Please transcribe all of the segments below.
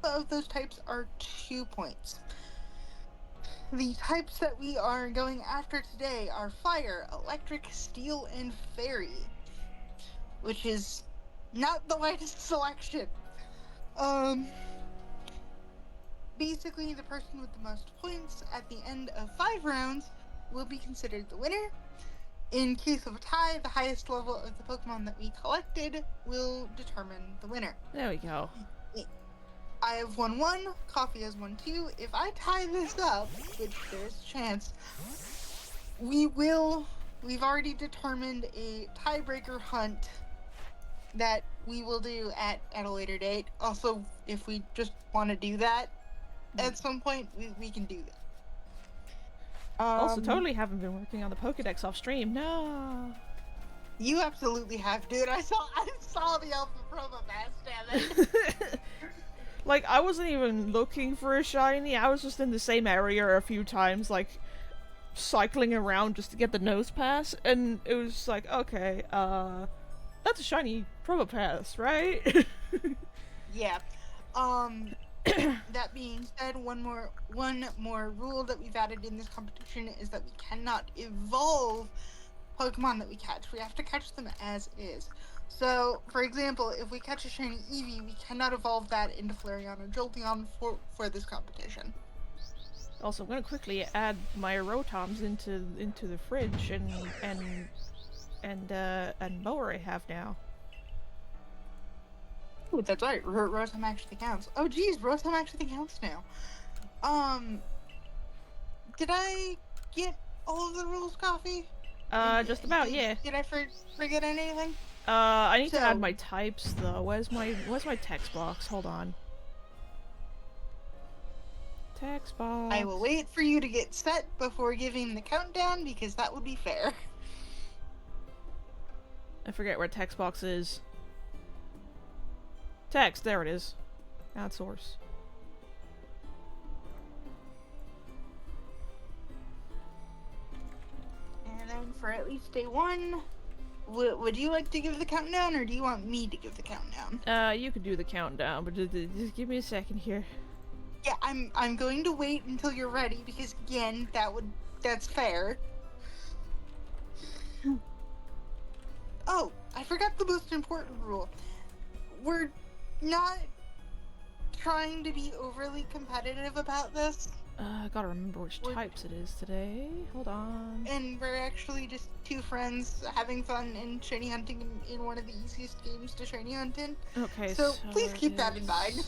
of those types are 2 points. The types that we are going after today are fire, electric, steel, and fairy, which is not the lightest selection. Basically, the person with the most points at the end of 5 rounds will be considered the winner. In case of a tie, the highest level of the Pokemon that we collected will determine the winner. There we go. I have won 1, Coffee has won 2. If I tie this up, which there's a chance, we've already determined a tiebreaker hunt that we will do at a later date. Also, if we just want to do that at some point, we can do that. Also, totally haven't been working on the Pokedex off stream. No. You absolutely have, dude. I saw the Alpha Promo Pass, damn it. Like, I wasn't even looking for a shiny. I was just in the same area a few times, like, cycling around just to get the nose pass, and it was like, okay, that's a shiny Promo Pass, right? Yeah. That being said, one more rule that we've added in this competition is that we cannot evolve Pokemon that we catch. We have to catch them as is. So, for example, if we catch a shiny Eevee, we cannot evolve that into Flareon or Jolteon for this competition. Also, I'm gonna quickly add my Rotoms into the fridge and mower I have now. Ooh, that's right. Rotom actually counts. Oh, geez, Rotom actually counts now. Did I get all of the rules, Coffee? Just about, yeah. Did I forget anything? I need to add my types though. Where's my text box? Hold on. Text box. I will wait for you to get set before giving the countdown because that would be fair. I forget where text box is. Text, there it is. Add source. And then for at least day 1, would you like to give the countdown, or do you want me to give the countdown? You could do the countdown, but just give me a second here. Yeah, I'm going to wait until you're ready because again, that's fair. Oh, I forgot the most important rule. We're not trying to be overly competitive about this. I gotta remember which types it is today. Hold on. And we're actually just 2 friends having fun and shiny hunting in one of the easiest games to shiny hunt in. Okay, so please keep that in mind.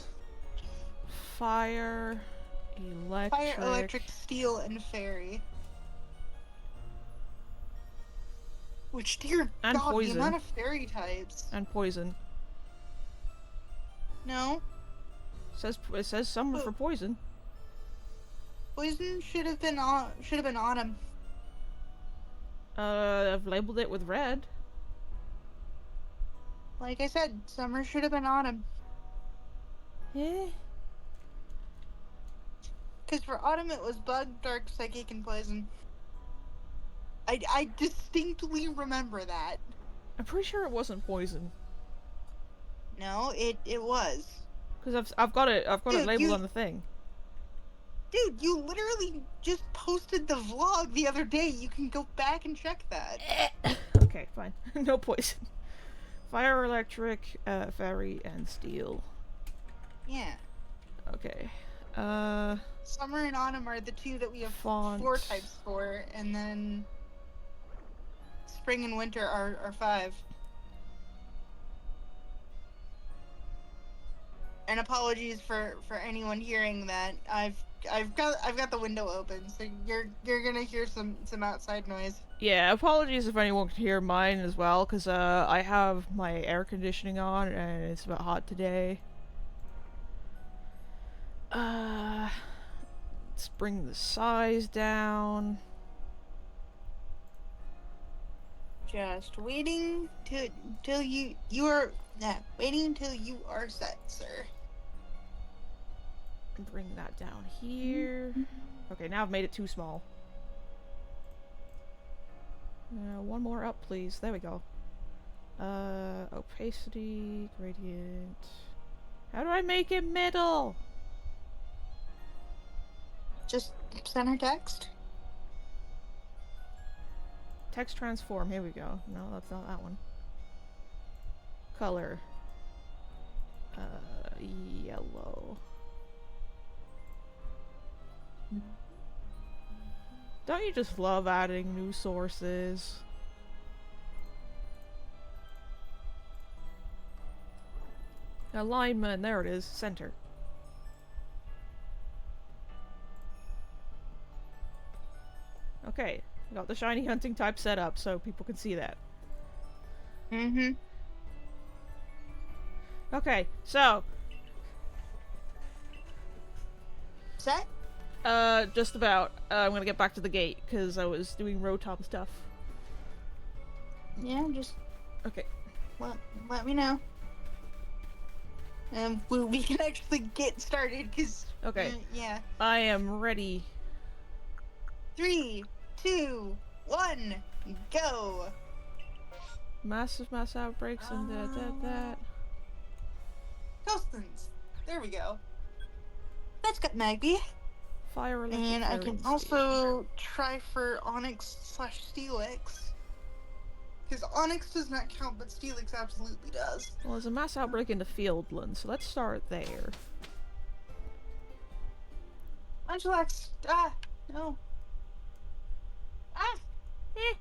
Fire, electric, steel, and fairy. Which, dear and God, poison. the amount of fairy types. And poison. No. It says summer for poison. Poison should have been autumn. I've labeled it with red. Like I said, summer should have been autumn. Eh? Because for autumn it was bug, dark, psychic, and poison. I distinctly remember that. I'm pretty sure it wasn't poison. No, it was. Because I've got it labeled on the thing. Dude, you literally just posted the vlog the other day. You can go back and check that. Okay, fine. No poison. Fire, electric, fairy, and steel. Yeah. Okay. Summer and autumn are the 2 that we have font. 4 types for, and then spring and winter are 5. And apologies for anyone hearing that. I've got the window open, so you're gonna hear some outside noise. Yeah, apologies if anyone can hear mine as well, because I have my air conditioning on and it's a bit hot today. Let's bring the size down. Just waiting till you are waiting until you are set, sir. Bring that down here. Okay, now I've made it too small. One more up, please. There we go. Opacity, gradient. How do I make it middle? Just center text. Text transform. Here we go. No, that's not that one. Color. Yellow. Don't you just love adding new sources? Alignment. There it is. Center. Okay. Got the shiny hunting type set up so people can see that. Mm-hmm. Okay, so Set? just about. I'm gonna get back to the gate because I was doing Rotom stuff. Yeah, just Okay. let me know. And we can actually get started because. Okay. Yeah. I am ready. 3, 2, 1, go. Massive mass outbreaks and that. Ghostins. There we go. That's got Magby. Fire electric And I can station. also try for Onyx/Steelix. Because Onyx does not count, but Steelix absolutely does. Well, there's a mass outbreak in the Fieldland, so let's start there. Angelax. Ah, no. Ah! Eh.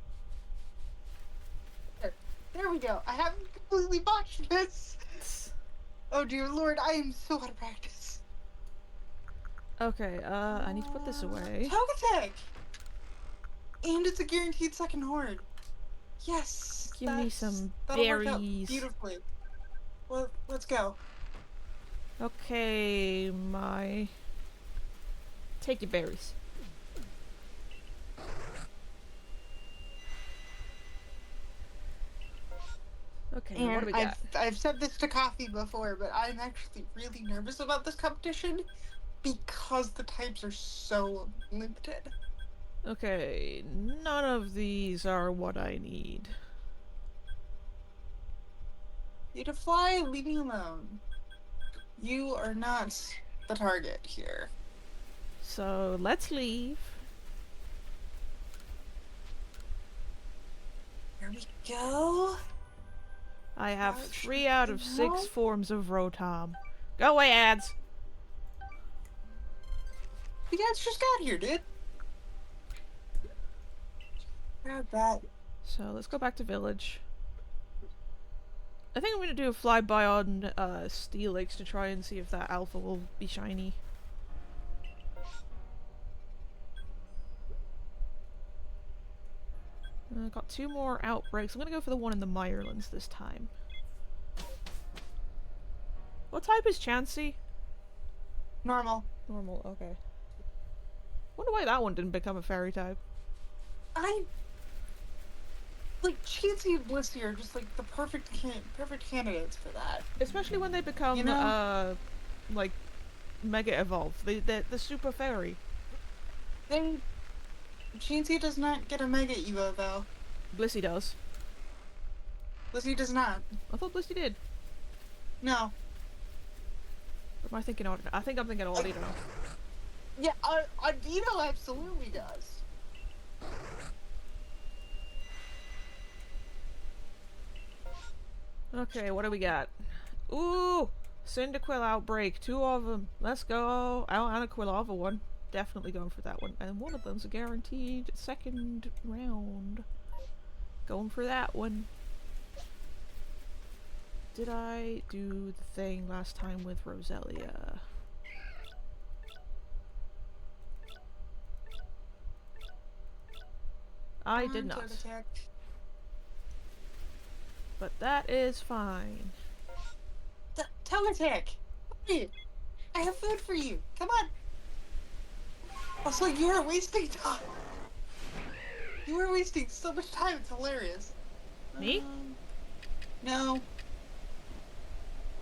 There we go. I haven't completely botched this. Oh dear lord, I am so out of practice. Okay, I need to put this away. Togetic! And it's a guaranteed second horde. Yes! Give me some that'll work out berries. beautifully. Well, let's go. Okay, take your berries. Okay, And what do we got? I've said this to Coffee before, but I'm actually really nervous about this competition because the types are so limited. Okay, none of these are what I need. You to fly, leave me alone. You are not the target here. So let's leave. Here we go. I have 3 out of 6 forms of Rotom. Go away, ads! The ads just got here, dude. Grab that. So let's go back to village. I think I'm gonna do a flyby on Steelix to try and see if that alpha will be shiny. Got 2 more outbreaks. I'm gonna go for the one in the Mirelands this time. What type is Chansey? Normal. Normal, okay. Wonder why that one didn't become a fairy type. Like, Chansey and Bluesky are just, like, the perfect candidates for that. Especially when they become, You know? like, Mega Evolve. They're super fairy. Chansey does not get a Mega Evo, though. Blissey does. Bluesky does not. I thought Blissey did. No. What am I thinking of? I think I'm thinking Audino. Yeah, Audino absolutely does. Okay, what do we got? Ooh! Cyndaquil outbreak. 2 of them. Let's go. And a Quilava one. Definitely going for that one. And one of them's a guaranteed second round. Going for that one. Did I do the thing last time with Roselia? I did not. But that is fine. Togetic! Hey, I have food for you. Come on. Also, you are wasting time. You are wasting so much time. It's hilarious. Me? No.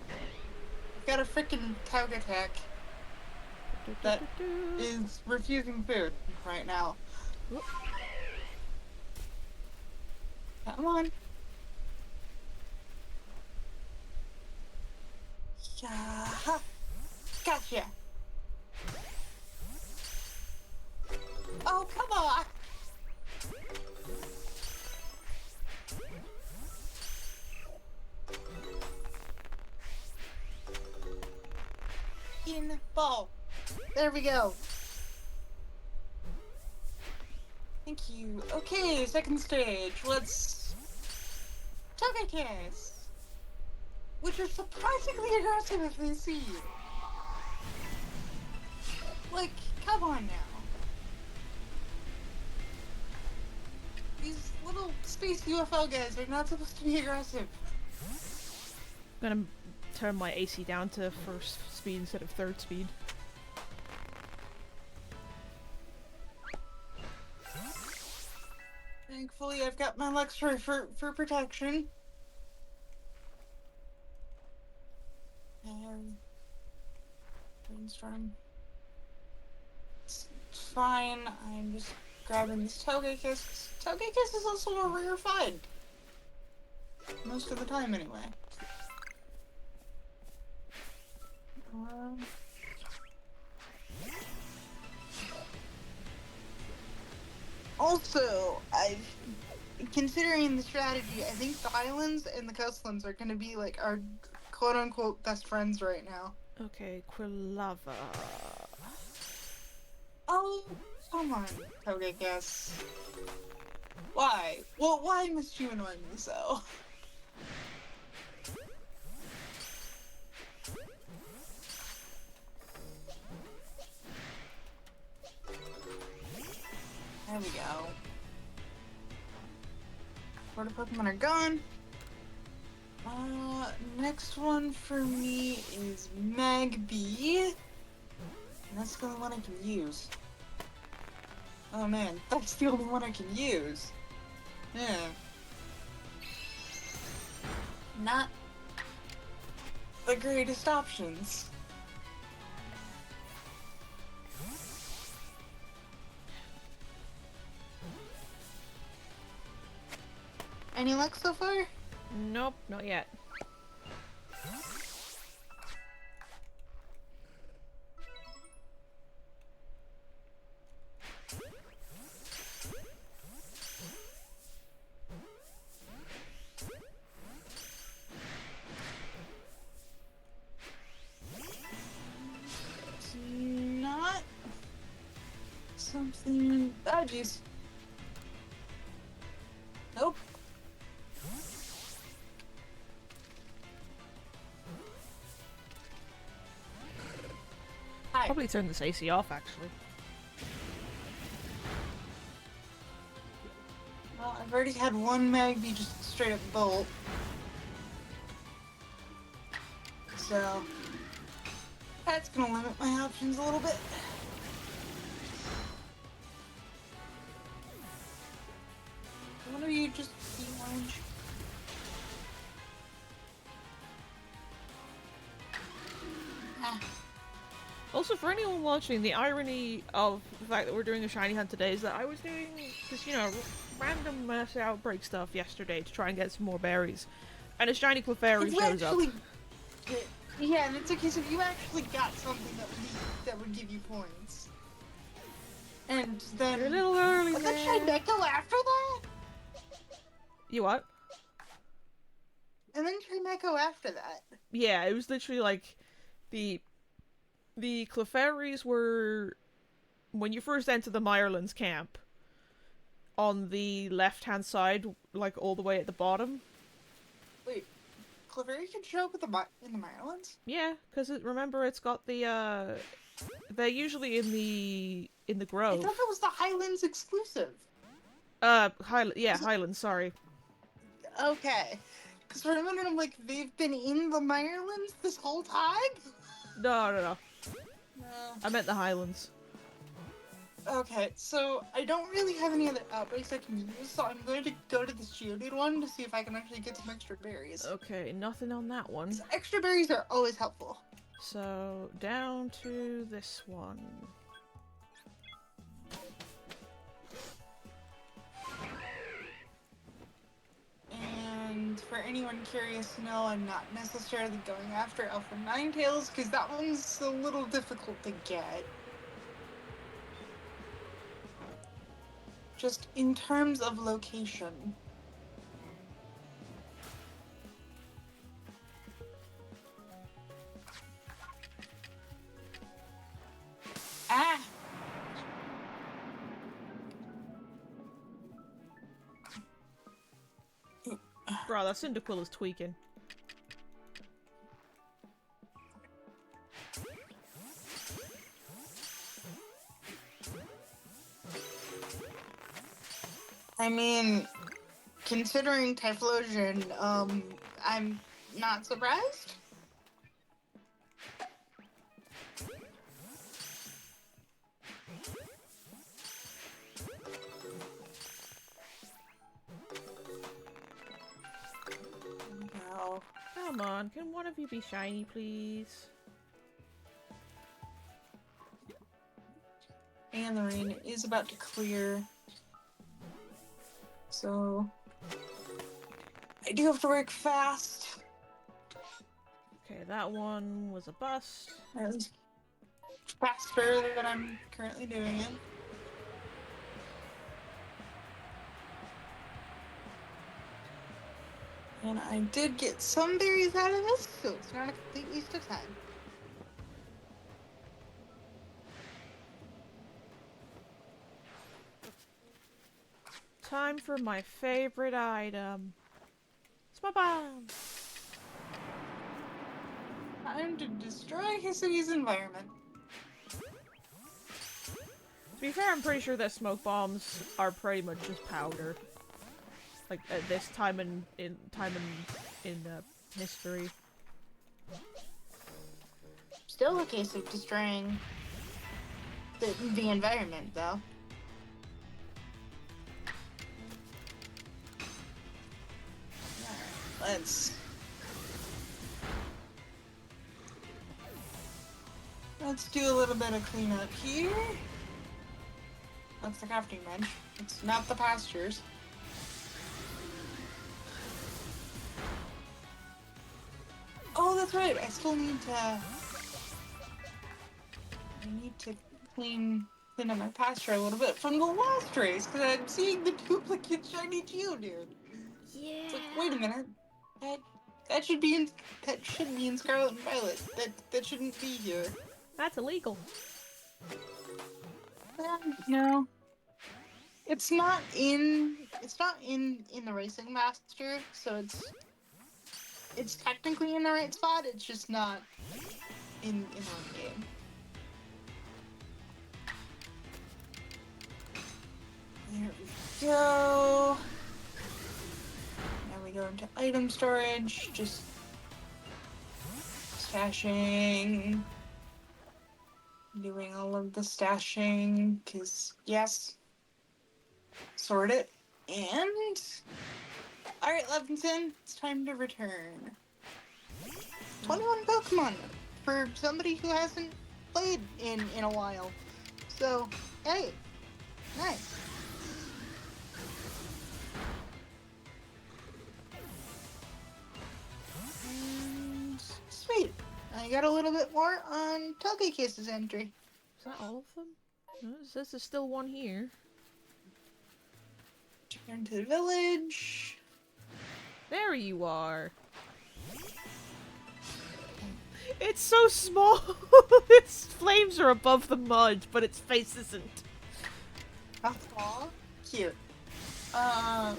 I've got a freaking Togetic that is refusing food right now. Whoop. Come on. Yeah. Gotcha. Ah! In ball. There we go. Thank you. Okay, second stage. Let's Togekiss, which are surprisingly aggressive if they see you. Like, come on now. These little space UFO guys are not supposed to be aggressive. I'm gonna turn my AC down to first speed instead of third speed. Thankfully, I've got my Luxray for protection. Brainstorm. It's fine. I'm just grabbing this Togekiss. Togekiss is also a rare find. Most of the time, anyway. Also, considering the strategy, I think the Highlands and the Coastlands are going to be like our quote-unquote best friends right now. Okay, Quilava. Oh, come on, Togekiss. Why? Well, why must you annoy me so? There we go. Florida Pokemon are gone. Next one for me is Magby. And that's the only one I can use. Oh man, that's the only one I can use. Yeah. Not the greatest options. Any luck so far? Nope, not yet. It's not something. Oh, jeez. Nope. Hi. Probably turn this AC off, actually. Well, I've already had one Magby just straight up bolt. So that's gonna limit my options a little bit. One of you just be orange. Ah. Also, for anyone watching, the irony of the fact that we're doing a shiny hunt today is that I was doing this, you know, random mass outbreak stuff yesterday to try and get some more berries. And a shiny Clefairy shows up. Yeah, and it's okay, so you actually got something that would give you points. And then... You're a little early was there. it Trimeco after that? You what? And then Trimeco after that. Yeah, it was literally like the Clefairies were when you first enter the Mirelands camp on the left-hand side, like all the way at the bottom. Wait, Clefairy can show up in the Mirelands? Yeah, because remember it's got the they're usually in the grove. I thought that was the Highlands exclusive. Highlands, sorry. Okay. Because for a minute I'm like, they've been in the Mirelands this whole time? No. No. I meant the Highlands. Okay, so I don't really have any other outbreaks I can use, so I'm going to go to this Geodude one to see if I can actually get some extra berries. Okay, nothing on that one. So extra berries are always helpful. So, down to this one. And for anyone curious, no, I'm not necessarily going after Alpha Ninetales, because that one's a little difficult to get. just in terms of location. Ah! Bro, that Cyndaquil is tweaking. I mean, considering Typhlosion, I'm not surprised. No. Come on, can one of you be shiny, please? And the rain is about to clear. So I do have to work fast. Okay, that one was a bust. At least faster than I'm currently doing it. And I did get some berries out of this, so it's not a complete waste of time. Time for my favorite item. It's my bomb! Time to destroy his city's environment. To be fair, I'm pretty sure that smoke bombs are pretty much just powder. Like at this time in history. Still a case of destroying the environment, though. Alright, let's do a little bit of cleanup here. That's the crafting bench. It's not the pastures. Oh, that's right. I still need to. I need to clean up my pasture a little bit from the last race because I'm seeing the duplicate shiny Geodude. Yeah. It's like, wait a minute. That should be in Scarlet and Violet. That shouldn't be here. That's illegal. No. It's not in the racing master, so it's technically in the right spot, it's just not in the game. There we go. Now we go into item storage, just stashing. Doing all of the stashing, because yes. Sort it. And alright, Levinson, it's time to return. 21 Pokemon for somebody who hasn't played in a while. So, hey, nice. And sweet. I got a little bit more on Togekiss's entry. Is that all of them? No, there's still one here. Turn to the village. There you are. It's so small. Its flames are above the mud, but its face isn't. Aw, cute. Ooh.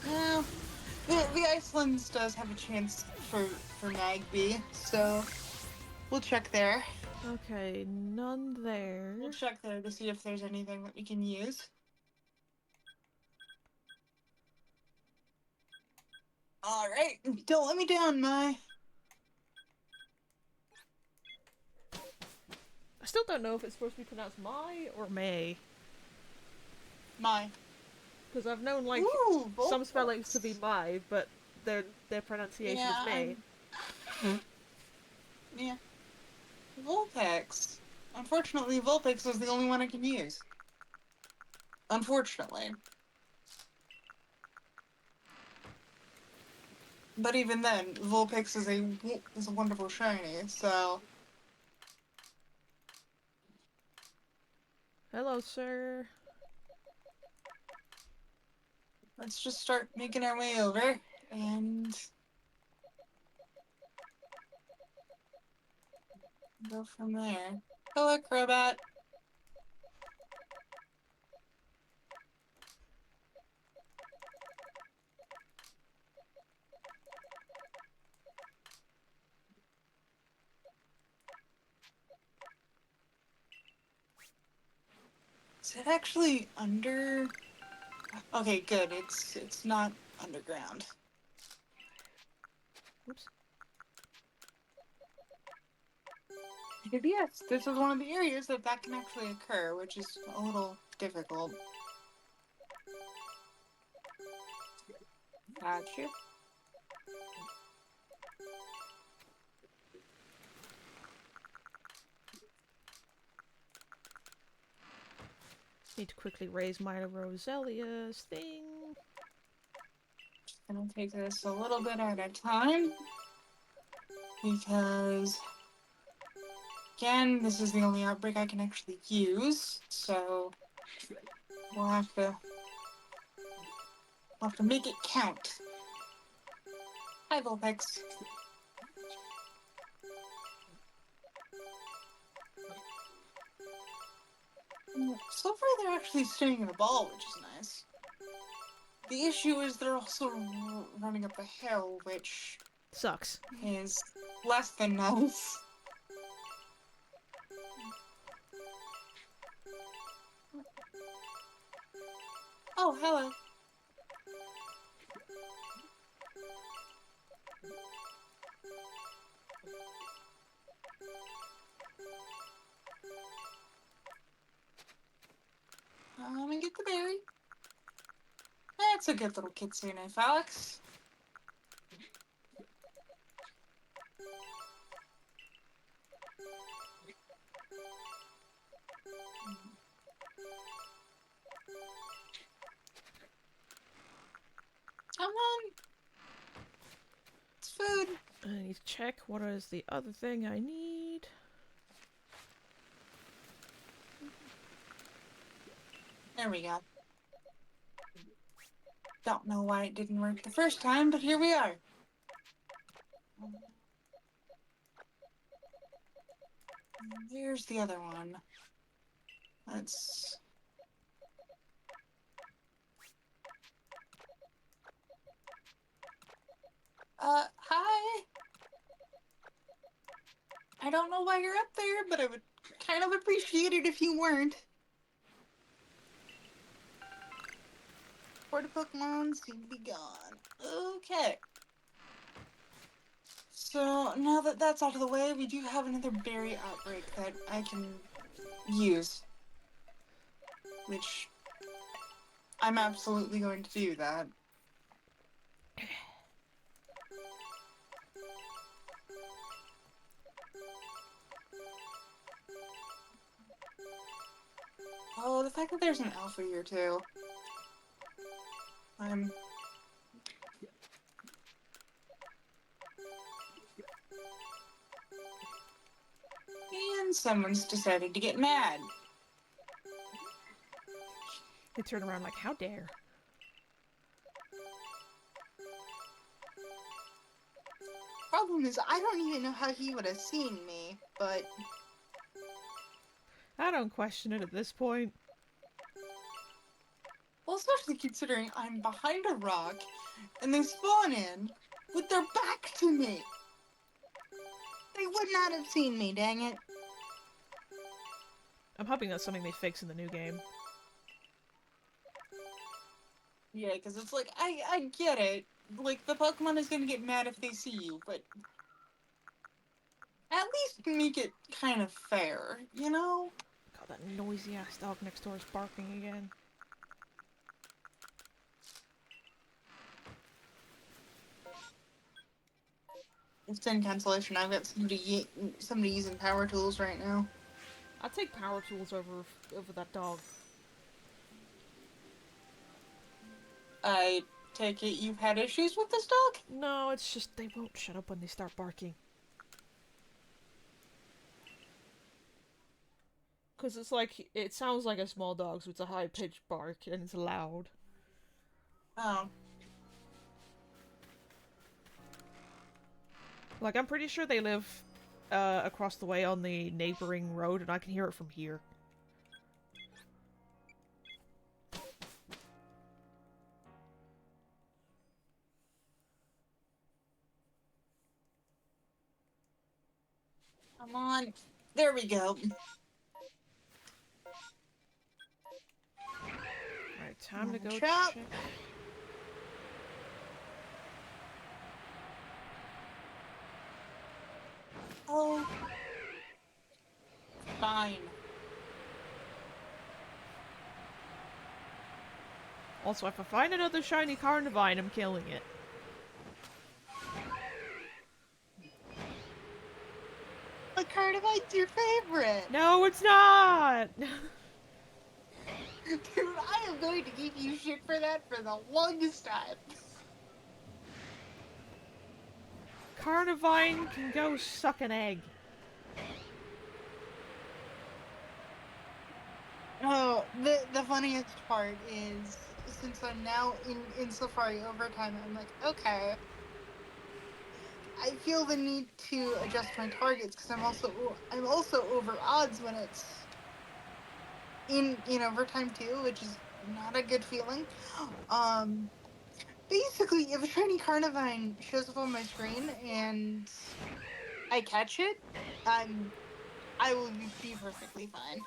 Well, the Icelands does have a chance for Magby, so we'll check there. Okay, none there. We'll check there to see if there's anything that we can use. Alright, don't let me down, Mai. I still don't know if it's supposed to be pronounced Mai or May. Mai. Because I've known, like, Ooh, some spellings to be Mai, but their pronunciation is May. Yeah. Vulpix. Unfortunately, Vulpix is the only one I can use. Unfortunately. But even then, Vulpix is a wonderful shiny, so... Hello, sir. let's just start making our way over and go from there. Hello, Crowbat. Is it actually under? Okay, good. It's not underground. Oops. Yes, this is one of the areas that can actually occur, which is a little difficult. Gotcha. Need to quickly raise my Roselia's thing. Gonna take this a little bit at a time because, again, this is the only outbreak I can actually use, so we'll have to make it count. Hi, Vulpix. So far, they're actually staying in a ball, which is nice. The issue is they're also running up the hill, which Sucks. is less than nice. Oh, hello. And get the berry. That's a good little kitsune, Alex. Come on. It's food. I need to check what is the other thing I need. There we go. Don't know why it didn't work the first time, but here we are. There's the other one. Let's... hi. I don't know why you're up there, but I would kind of appreciate it if you weren't. Porta Pokemon seem to be gone. Okay. So now that that's out of the way, we do have another berry outbreak that I can use. Which I'm absolutely going to do that. Oh, the fact that there's an alpha here too. I'm... And someone's decided to get mad. They turn around like, how dare. Problem is, I don't even know how he would have seen me, but... I don't question it at this point. Well, especially considering I'm behind a rock, and they spawn in with their back to me. They would not have seen me, dang it. I'm hoping that's something they fix in the new game. Yeah, because it's like, I get it. Like, the Pokemon is gonna get mad if they see you, but... At least make it kind of fair, you know? God, that noisy ass dog next door is barking again. It's in cancellation. I've got somebody using power tools right now. I'll take power tools over that dog. I take it you've had issues with this dog? No, it's just they won't shut up when they start barking. Because it's like, it sounds like a small dog, so it's a high-pitched bark, and it's loud. Oh. Like, I'm pretty sure they live across the way on the neighboring road, and I can hear it from here. Come on. There we go. Alright, time to go Chop. check. Oh. Fine. Also, if I find another shiny Carnivine, I'm killing it. But Carnivine's your favorite. No, it's not! Dude, I am going to give you shit for that for the longest time. Carnivine can go suck an egg. Oh, the funniest part is since I'm now in Safari Overtime, I'm like, okay, I feel the need to adjust my targets because I'm also over odds when it's in Overtime too, which is not a good feeling. Um, basically, if a shiny Carnivine shows up on my screen and I catch it, I will be perfectly fine.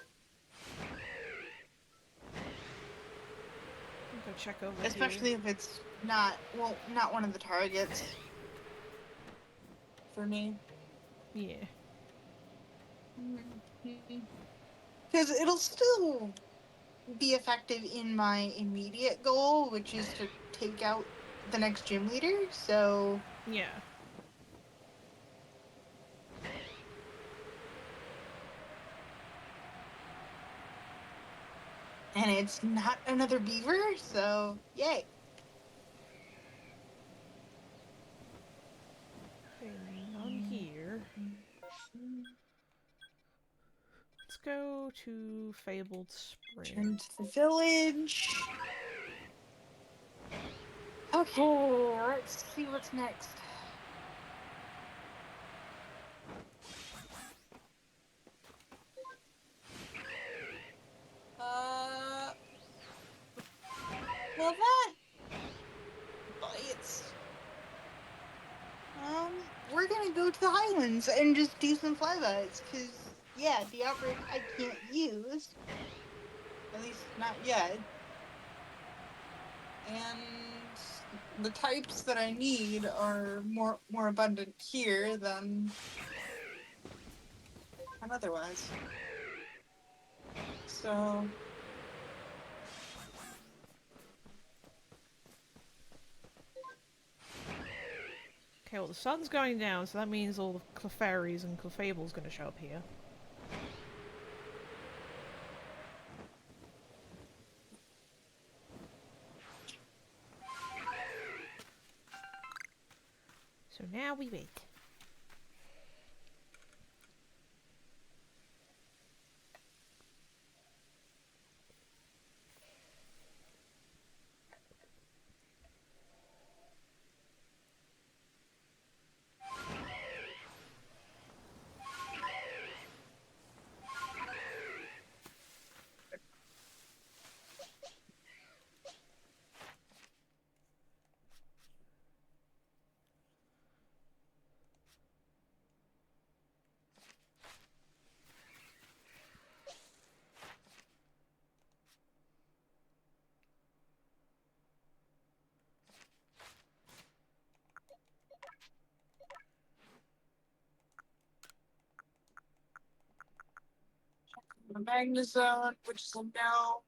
Go check over Especially here. if it's not one of the targets for me. Yeah. Because it'll still be effective in my immediate goal, which is to take out the next gym leader. So, Yeah. and it's not another beaver, so yay. Okay, none here. Let's go to Fabled Spring. Turn to the village. Okay, let's see what's next. Well that bites. We're gonna go to the Highlands and just do some flybys, cause yeah, the outbreak I can't use, at least not yet, and the types that I need are more abundant here than otherwise. So Okay, well the sun's going down, so that means all the Clefairies and Clefable's gonna show up here. So now we wait. the Magnezone, which is a no.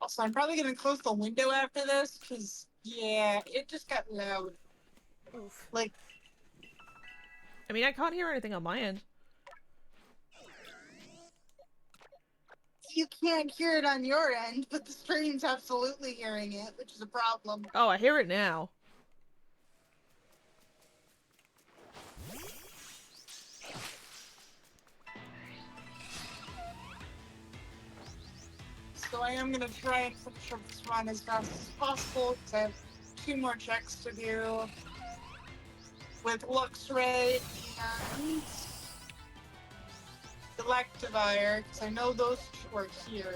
Also, I'm probably gonna close the window after this, cause yeah, it just got loud. Oof. Like, I mean, I can't hear anything on my end. you can't hear it on your end, but the stream's absolutely hearing it, which is a problem. Oh, I hear it now. So I am gonna try and finish up this run as fast as possible because I have 2 more checks to do with Luxray and Electivire because I know those 2 are here.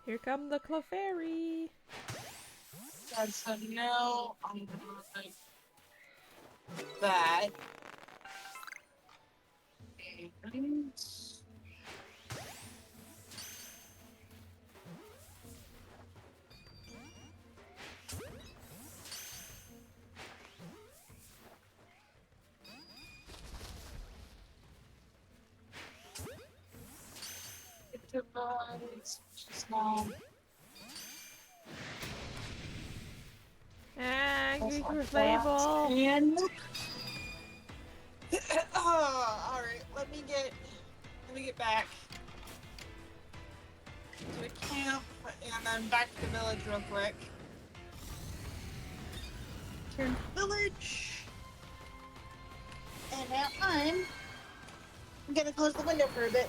Here come the Clefairy. That's a no on that. And it divides just now. Angry Like Clefable. and all right, let me get back to the camp and then back to the village real quick. Turn to the village, and now I'm gonna close the window for a bit.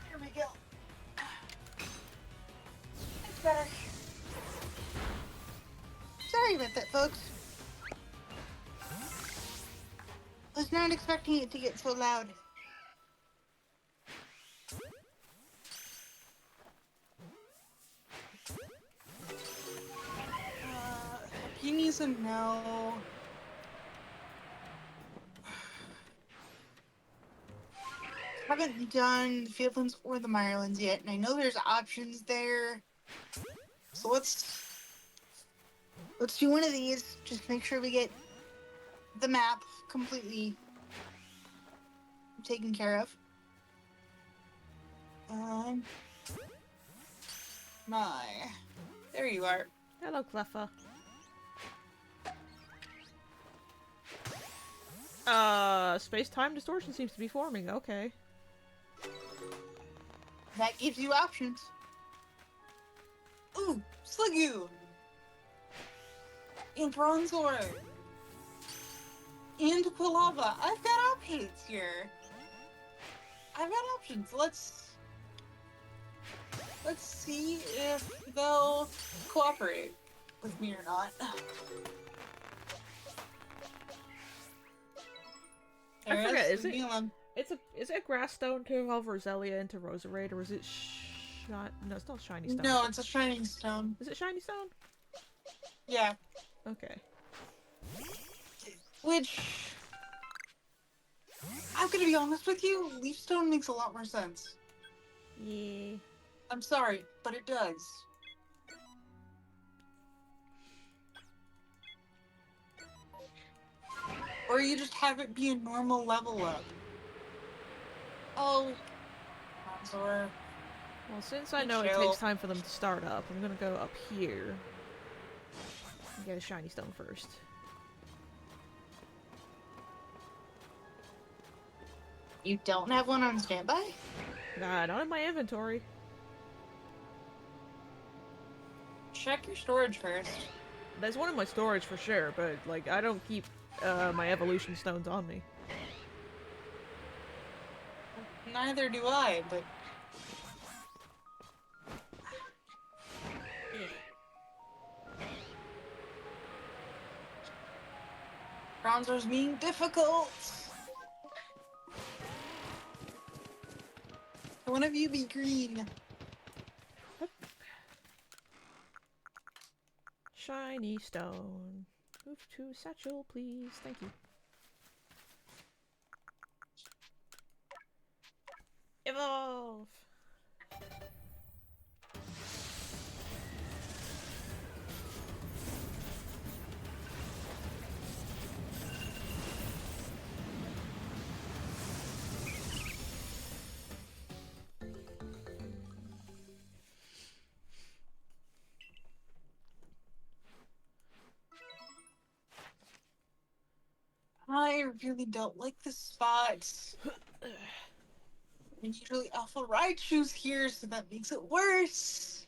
Here we go. That's better. Sorry about that, folks. Was not expecting it to get so loud. Opinions and no. Haven't done the Fieldlands or the Mirelands yet, and I know there's options there. So let's do one of these. Just make sure we get the map completely taken care of. My. There you are. Hello, Cleffa. Space-time distortion seems to be forming. Okay. That gives you options. Ooh, Sliggoo! And Bronzor! And Quilava. I've got options here. I've got options. Let's see if they'll cooperate with me or not. I forget, is it a grass stone to evolve Roselia into Roserade, or is it no, it's not shiny stone. No, it's a shining stone. Is it shiny stone? Yeah. Okay. Which, I'm gonna be honest with you, leaf stone makes a lot more sense. Yeah. I'm sorry, but it does. Or you just have it be a normal level up. Oh, Bronzor. Well, since I know it takes time for them to start up, I'm gonna go up here and get a shiny stone first. You don't have one on standby? Nah, not in my inventory. Check your storage first. There's one in my storage for sure, but, like, I don't keep my evolution stones on me. Neither do I, but... Bronzor's being difficult! Can one of you be green? Shiny stone. Move to satchel, please. Thank you. Evolve! I really don't like this spot. And usually Alpha Raichu's here, so that makes it worse.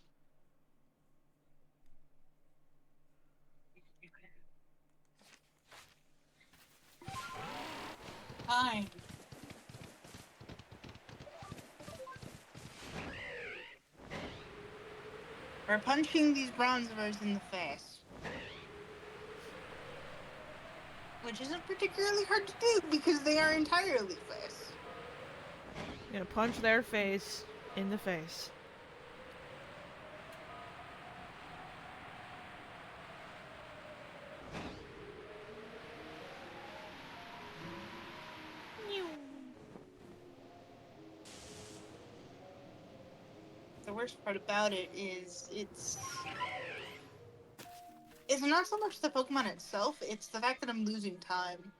Fine. We're punching these Bronzors in the face. Which isn't particularly hard to do because they are entirely face. I'm gonna punch their face in the face. The worst part about it is it's not so much the Pokemon itself, it's the fact that I'm losing time.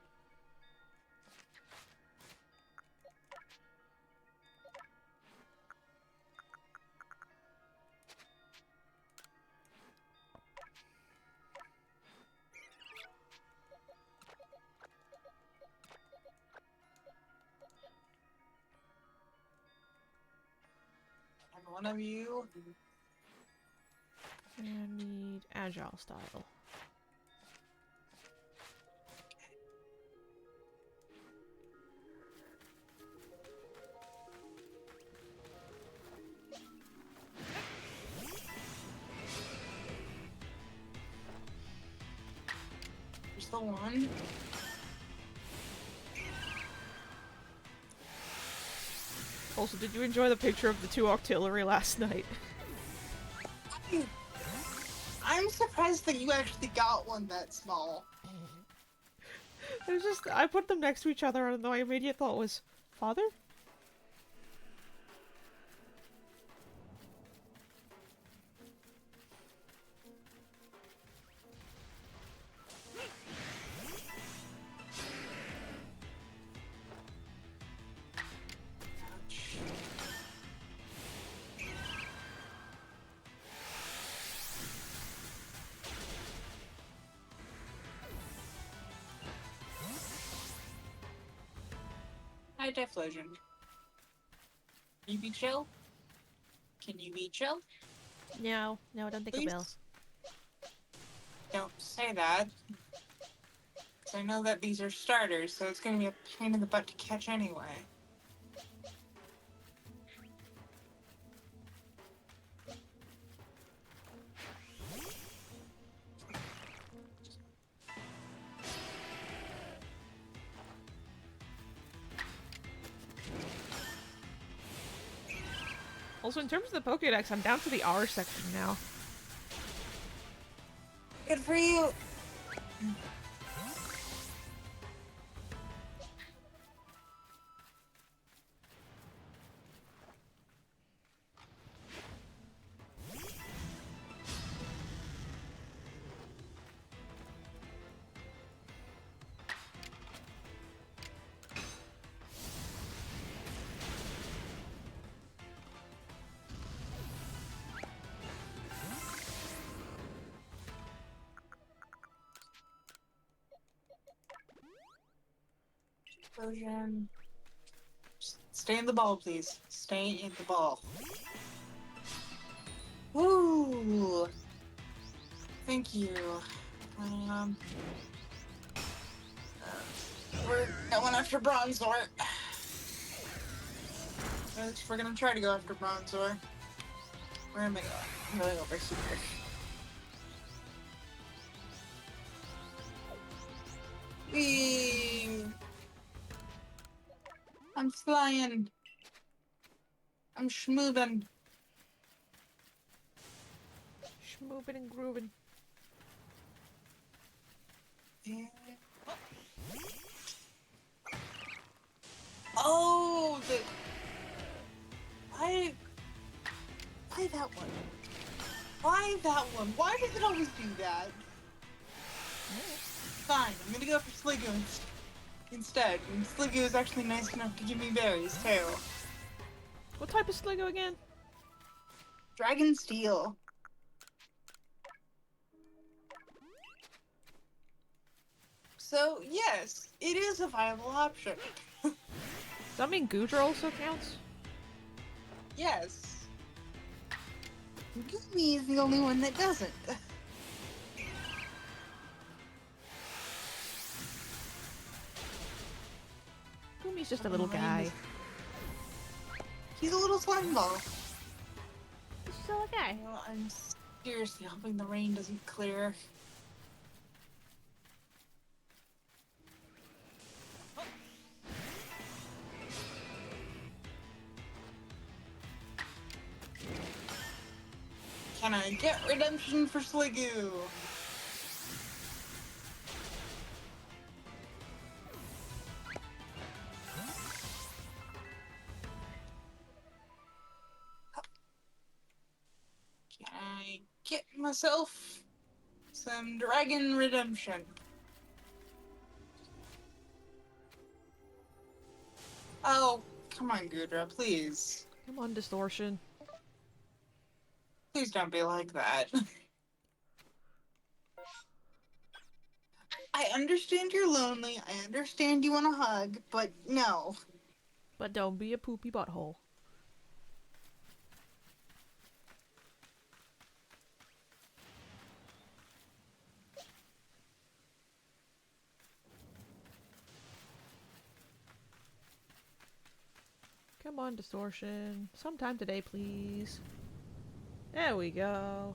And one of you... I need agile style. There's the one. Also, did you enjoy the picture of the 2 Octillery last night? I'm surprised that you actually got one that small. It was just, I put them next to each other and my immediate thought was, father? Hi, Deflosion. Can you be chill? Can you be chill? No, I don't think I will. Don't say that. Because I know that these are starters, so it's going to be a pain in the butt to catch anyway. Also, in terms of the Pokédex, I'm down to the R section now. Good for you! Explosion. Stay in the ball, please. Stay in the ball. Woo! Thank you. We're going after Bronzor. At least we're gonna try to go after Bronzor. Where am I going? I'm going over here. Whee! I'm flying. I'm schmoobin'. Schmoopin' and groovin'. Yeah. Oh, that one? Why that one? Why does it always do that? Fine, I'm gonna go for Sliggoo instead. And Sliggoo is actually nice enough to give me berries, too. What type of Sligo again? Dragon Steel. So, yes, it is a viable option. Does that mean Goodra also counts? Yes. Goomy is the only one that doesn't. Goomy's just a little guy. He's a little slime ball. He's just a little guy. Well, I'm seriously hoping the rain doesn't clear. Can I get redemption for Sliggoo? Can I get myself some dragon redemption? Oh, come on, Goodra, please. Come on, Distortion. Please don't be like that. I understand you're lonely, I understand you want a hug, but no. But don't be a poopy butthole. Come on, Distortion. Sometime today, please. There we go.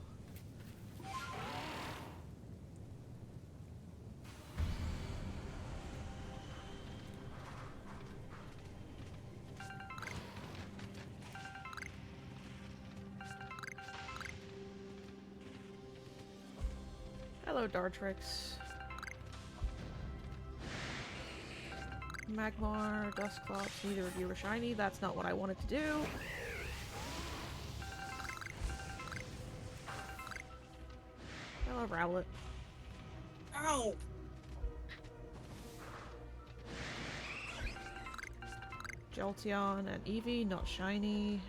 Hello, Dartrix. Magmar, Dusclops, neither of you are shiny. That's not what I wanted to do. Hello, Rowlet. Ow! Jolteon and Eevee, not shiny.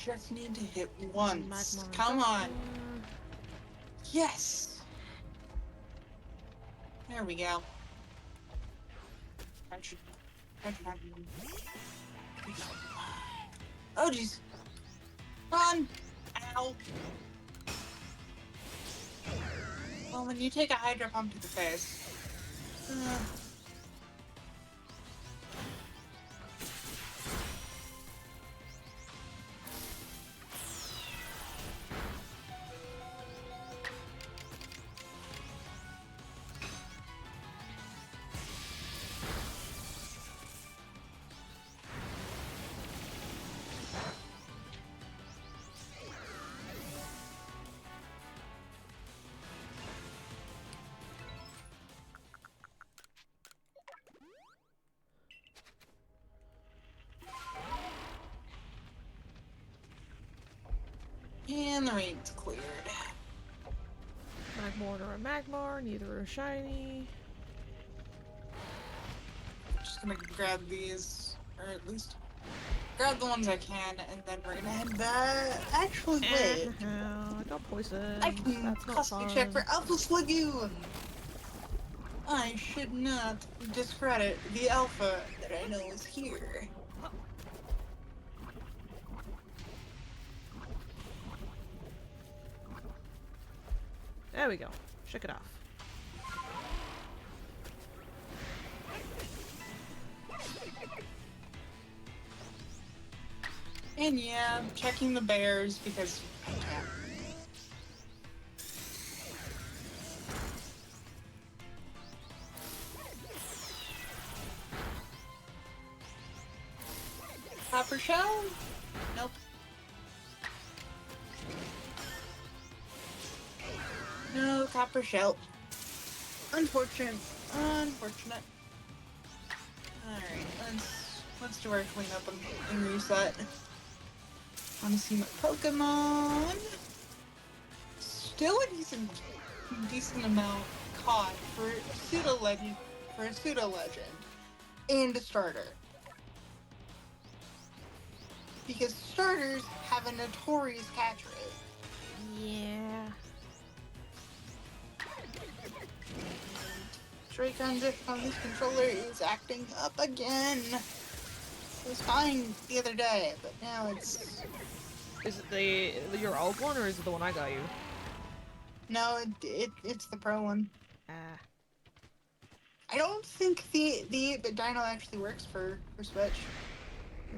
Just need to hit once. Magmar, Come on. Dusknoir. Yes! There we go. Oh jeez. Run! Ow! Well, when you take a Hydro Pump to the face. And the rain's cleared. Magmortar and Magmar, neither are shiny. Just gonna grab these, or at least grab the ones I can, and then we're gonna head back. Actually, wait. I got poison. I can That's not possibly fun. check for Alpha Sliggoo. I should not discredit the Alpha that I know is here. There we go. Check it off. And yeah, I'm checking the bears because I can. Copper shell? Nope. copper shell. Unfortunate. Unfortunate. Alright, let's do our cleanup and reset. Wanna see my Pokemon? Still a decent amount caught for a pseudo legend and a starter. Because starters have a notorious catch rate. Yeah. Drake on this controller is acting up again. It was fine the other day, but now it's... Is it your old one, or is it the one I got you? No, it's the pro one. Ah. I don't think the 8-bit Dino actually works for Switch.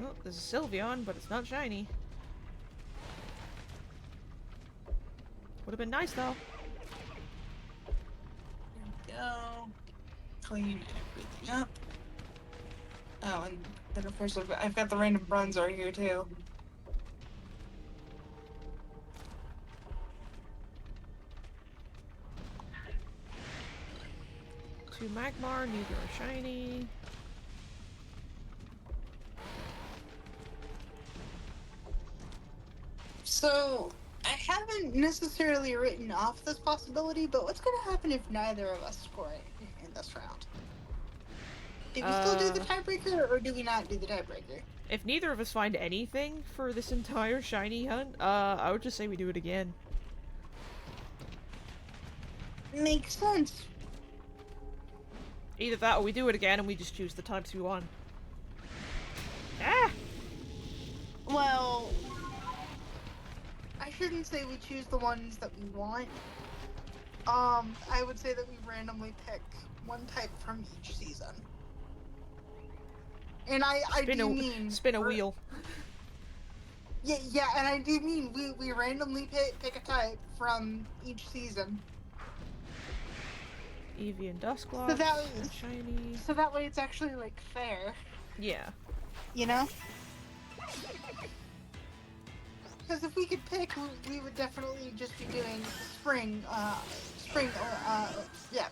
Well, there's a Sylveon, but it's not shiny. Would have been nice, though. There we go. Clean everything up. Oh, and then of course I've got the random Bronzor here too. Two Magmar, neither are shiny. So, I haven't necessarily written off this possibility, but what's going to happen if neither of us score in this round? Do we still do the tiebreaker, or do we not do the tiebreaker? If neither of us find anything for this entire shiny hunt, I would just say we do it again. Makes sense. Either that, or we do it again and we just choose the types we want. Ah! Well, I shouldn't say we choose the ones that we want. I would say that we randomly pick one type from each season. And I do mean... Spin a wheel. Yeah, and I do mean we randomly pick a type from each season. Eevee and Dusclops, and shiny. So that way it's actually, like, fair. Yeah. You know? Because if we could pick, we would definitely just be doing spring, yeah.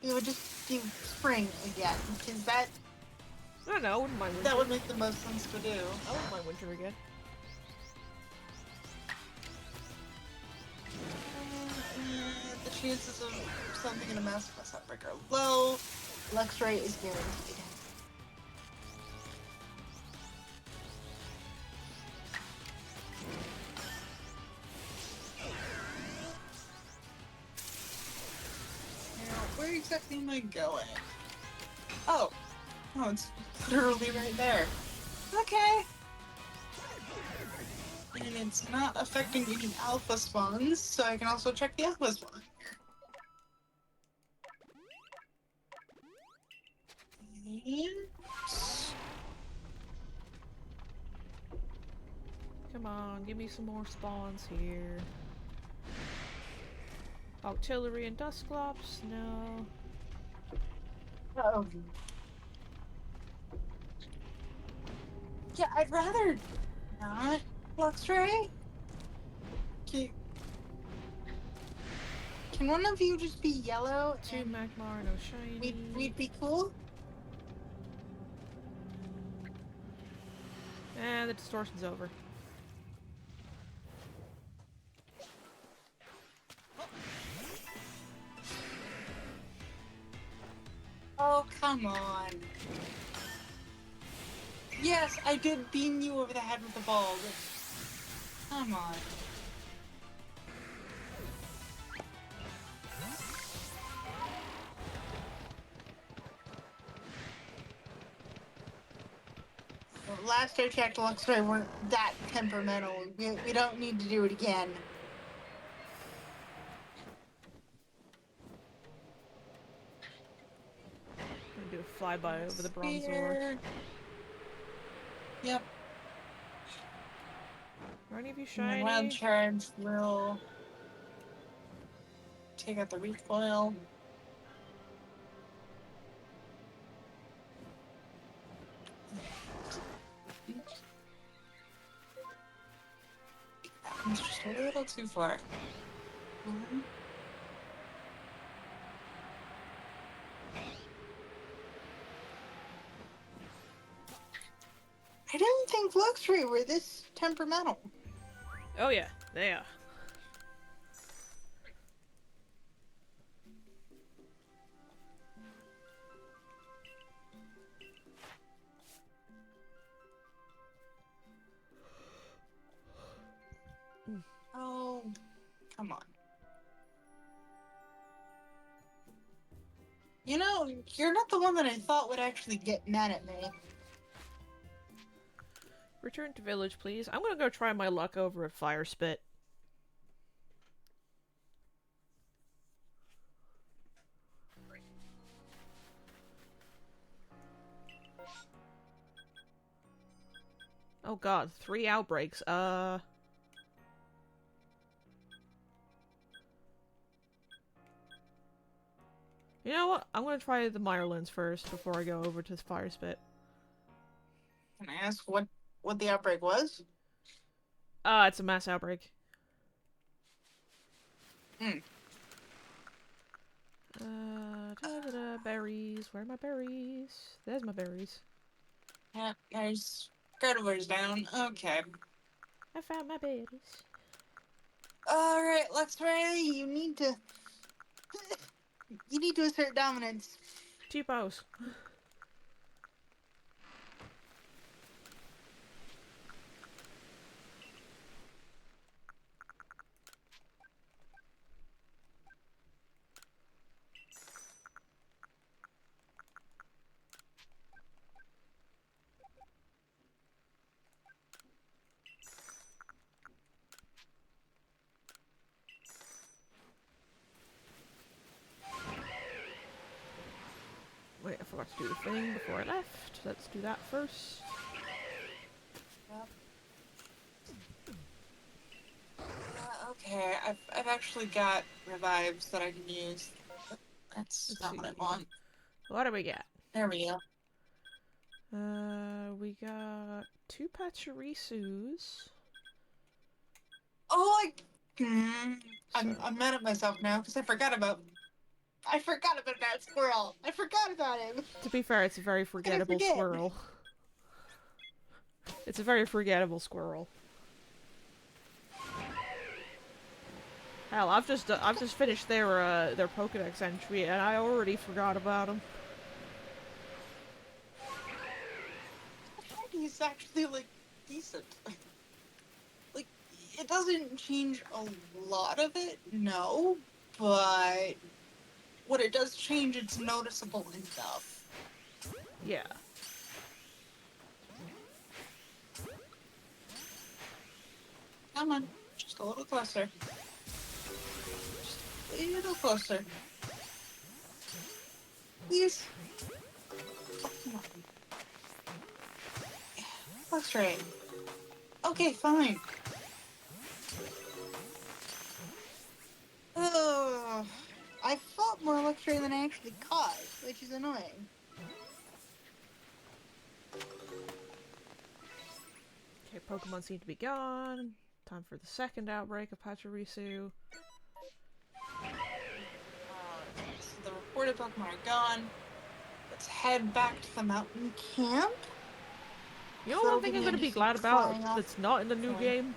We would just do spring again, because that... I don't know, I wouldn't mind winter. That would make the most sense to do. I wouldn't mind winter again. The chances of something in a massive outbreak are low. Luxray is guaranteed. Now, where exactly am I going? Oh, it's literally right there. Okay. And it's not affecting any alpha spawns, so I can also check the alpha spawn here. Come on, give me some more spawns here. Artillery and Dusclops? No. Uh-oh. Yeah, I'd rather not Luxray. Can one of you just be yellow? Two Magmar, no shiny. We'd be cool. And the distortion's over. Oh, come on. Yes, I did beam you over the head with the ball, but... Come on. Well, last I checked, Luxray weren't that temperamental. We don't need to do it again. I'm gonna do a flyby over the Bronzor. Yep. Are any of you shiny? And Wild Charge will take out the recoil. It's just a little too far. I didn't think Luxray were this temperamental. Oh yeah, they are. Oh, come on. You know, you're not the one that I thought would actually get mad at me. Return to village, please. I'm gonna go try my luck over at Fire Spit. Oh god, 3 outbreaks. You know what? I'm gonna try the Mirelands first before I go over to the Fire Spit. Can I ask what the outbreak was? It's a mass outbreak. Hmm. Berries. Where are my berries? There's my berries. Yeah, there's Gardevoir's down. Okay. I found my berries. Alright, Luxray, you need to... you need to assert dominance. Cheapos. Wait, I forgot to do the thing before I left. Let's do that first. Yep. Okay, I've actually got revives that I can use. That's Let's not see. what I want. What do we got? There we go. We got 2 Pachirisus. Oh, So, I'm mad at myself now because I forgot about that squirrel. I forgot about him. to be fair, it's a very How could I forgettable forget? squirrel. It's a very forgettable squirrel. Hell, I've just finished their Pokédex entry, and I already forgot about him. He's actually like decent. Like it doesn't change a lot of it, no, but what it does change, it's noticeable enough. Yeah. Come on, just a little closer. Just a little closer. Please. Oh, come on. Looks right. Okay, fine. Oh, I fought more Luxray than I actually caused, which is annoying. Okay, Pokemon seem to be gone. Time for the second outbreak of Pachirisu. So the reported Pokemon are gone. Let's head back to the mountain camp. You know So one thing I'm gonna be glad about that's not in the new game?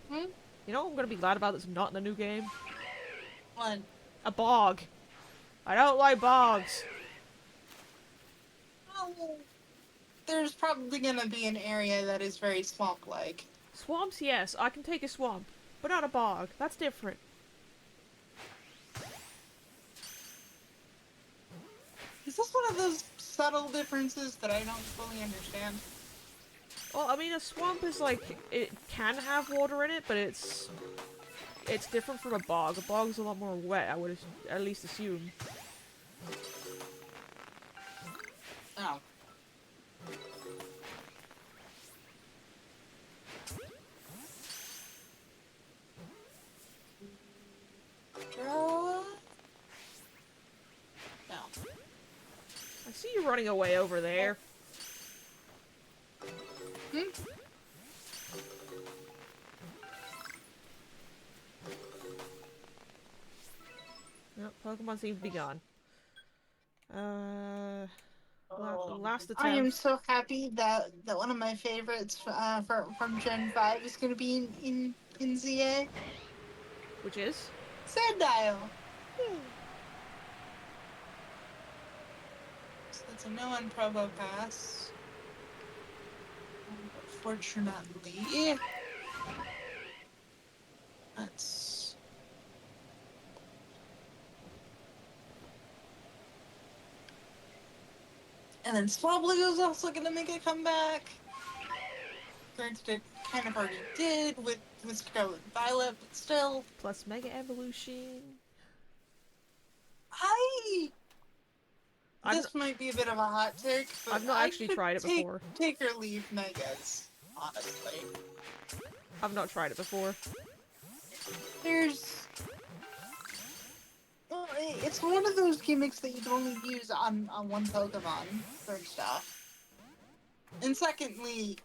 Hmm? You know what I'm gonna be glad about that's not in the new game? What? A bog. I don't like bogs. Oh, there's probably gonna be an area that is very swamp-like. Swamps, yes, I can take a swamp. But not a bog. That's different. Is this one of those subtle differences that I don't fully understand? Well, I mean, a swamp is like, it can have water in it, but it's different from a bog. A bog's a lot more wet, I would at least assume. Oh. Draw. No. I see you running away over there. Hmm? Nope, Pokemon seem to be gone. Last I am attempt. so happy that one of my favorites from Gen 5 is going to be in ZA. Which is? Sandile. So that's a no on Provo Pass. Fortunately, that's. And then Swablu is also going to make a comeback. Granted, it kind of already did with Scarlet and Violet, but still. Plus Mega Evolution. This might be a bit of a hot take, but I've not I actually could tried it before. take or leave Megas, honestly. I've not tried it before. Well, it's one of those gimmicks that you can only use on one Pokemon, first off. And secondly,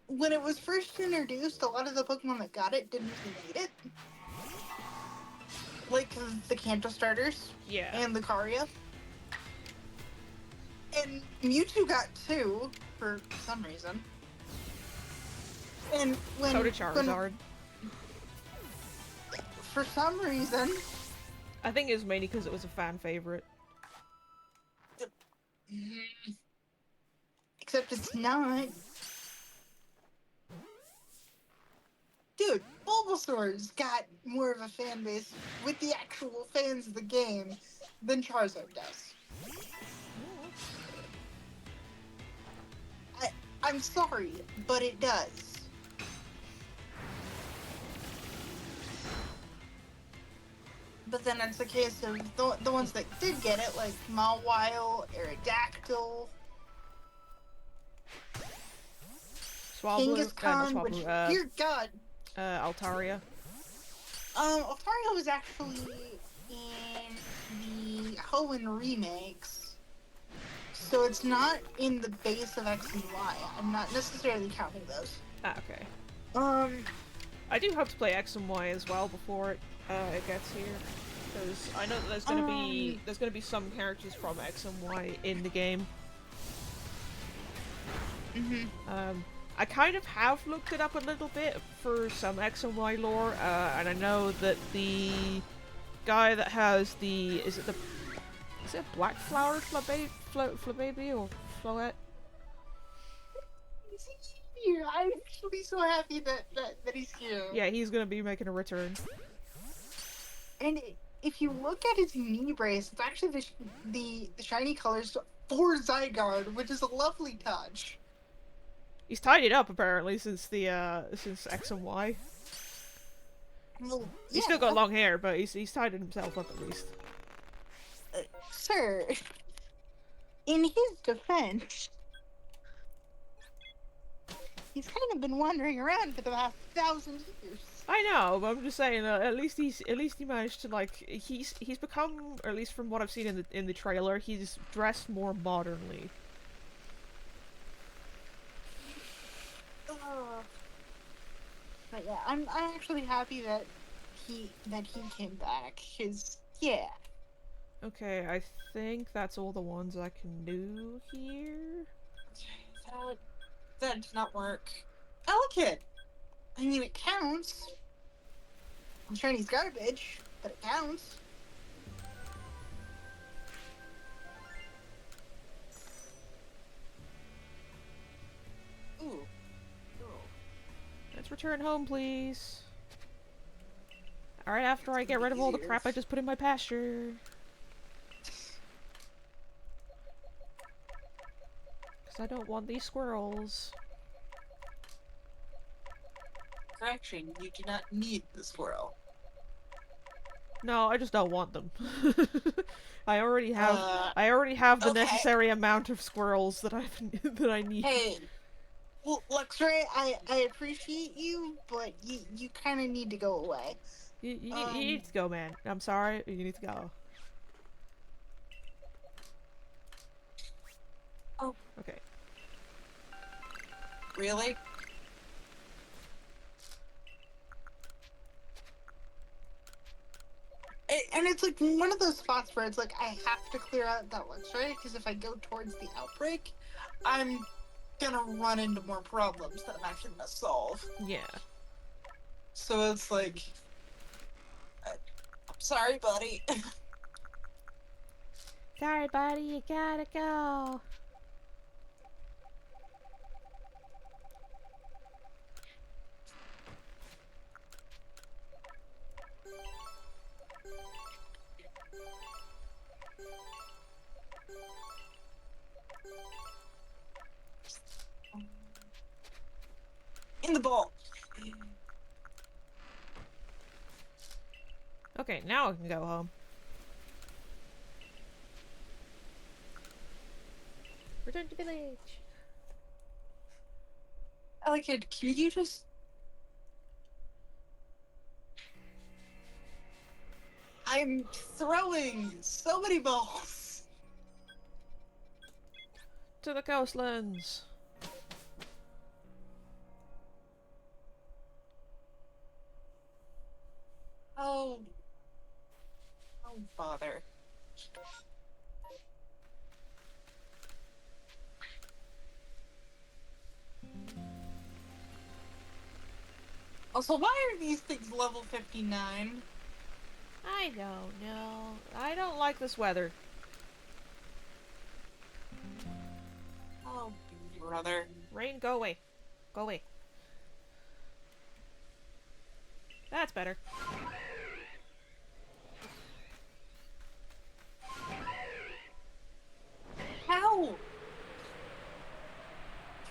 when it was first introduced, a lot of the Pokemon that got it didn't really need it. Like the Kanto starters. Yeah. And the Lucario. And Mewtwo got 2 for some reason. And So did Charizard. For some reason. I think it was mainly because it was a fan favorite. Except it's not. Dude, Bulbasaur's got more of a fan base with the actual fans of the game than Charizard does. I'm sorry, but it does. But then it's a case of the ones that did get it, like Mawile, Aerodactyl, Swablu, Kangaskhan, which, dear God. Altaria. Altaria was actually in the Hoenn remakes, so it's not in the base of X and Y. I'm not necessarily counting those. Ah, okay. I do hope to play X and Y as well before it gets here, because I know that there's gonna be some characters from X and Y in the game. I kind of have looked it up a little bit for some X and Y lore, and I know that the guy that has is it Black Flower Flababy or Floette? Is he here? I'm actually so happy that he's here. Yeah, he's gonna be making a return. And if you look at his knee brace, it's actually the shiny colors for Zygarde, which is a lovely touch. He's tied it up apparently since X and Y. Well, yeah. He's still got long hair, but he's tied it himself up at least. Sir, in his defense, he's kind of been wandering around for the past 1,000 years. I know, but I'm just saying. At least he managed to, like, he's become, or at least from what I've seen in the trailer, he's dressed more modernly. But yeah, I'm actually happy that he came back. Yeah. Okay, I think that's all the ones I can do here. That did not work. Elegant. I mean, it counts. Shini's garbage, but it counts. Ooh. Let's return home, please. Alright, after I get rid of all the crap I just put in my pasture. Because I don't want these squirrels. Correction, you do not need the squirrel. No, I just don't want them. I already have the necessary amount of squirrels that I need. Hey, well, Luxray, I appreciate you, but you kind of need to go away. You need to go, man. I'm sorry, you need to go. Oh. Okay. Really? And it's like one of those spots where it's like I have to clear out that luxury because if I go towards the outbreak, I'm gonna run into more problems that I'm actually gonna solve. Yeah. So it's like, I'm sorry, buddy. Sorry, buddy, you gotta go. In the ball. Okay, now I can go home. Return to village. I like it. Can you just? I'm throwing so many balls. To the coastlands. Oh. Oh, bother. Also, why are these things level 59? I don't know. I don't like this weather. Oh, brother. Rain, go away. Go away. That's better. How?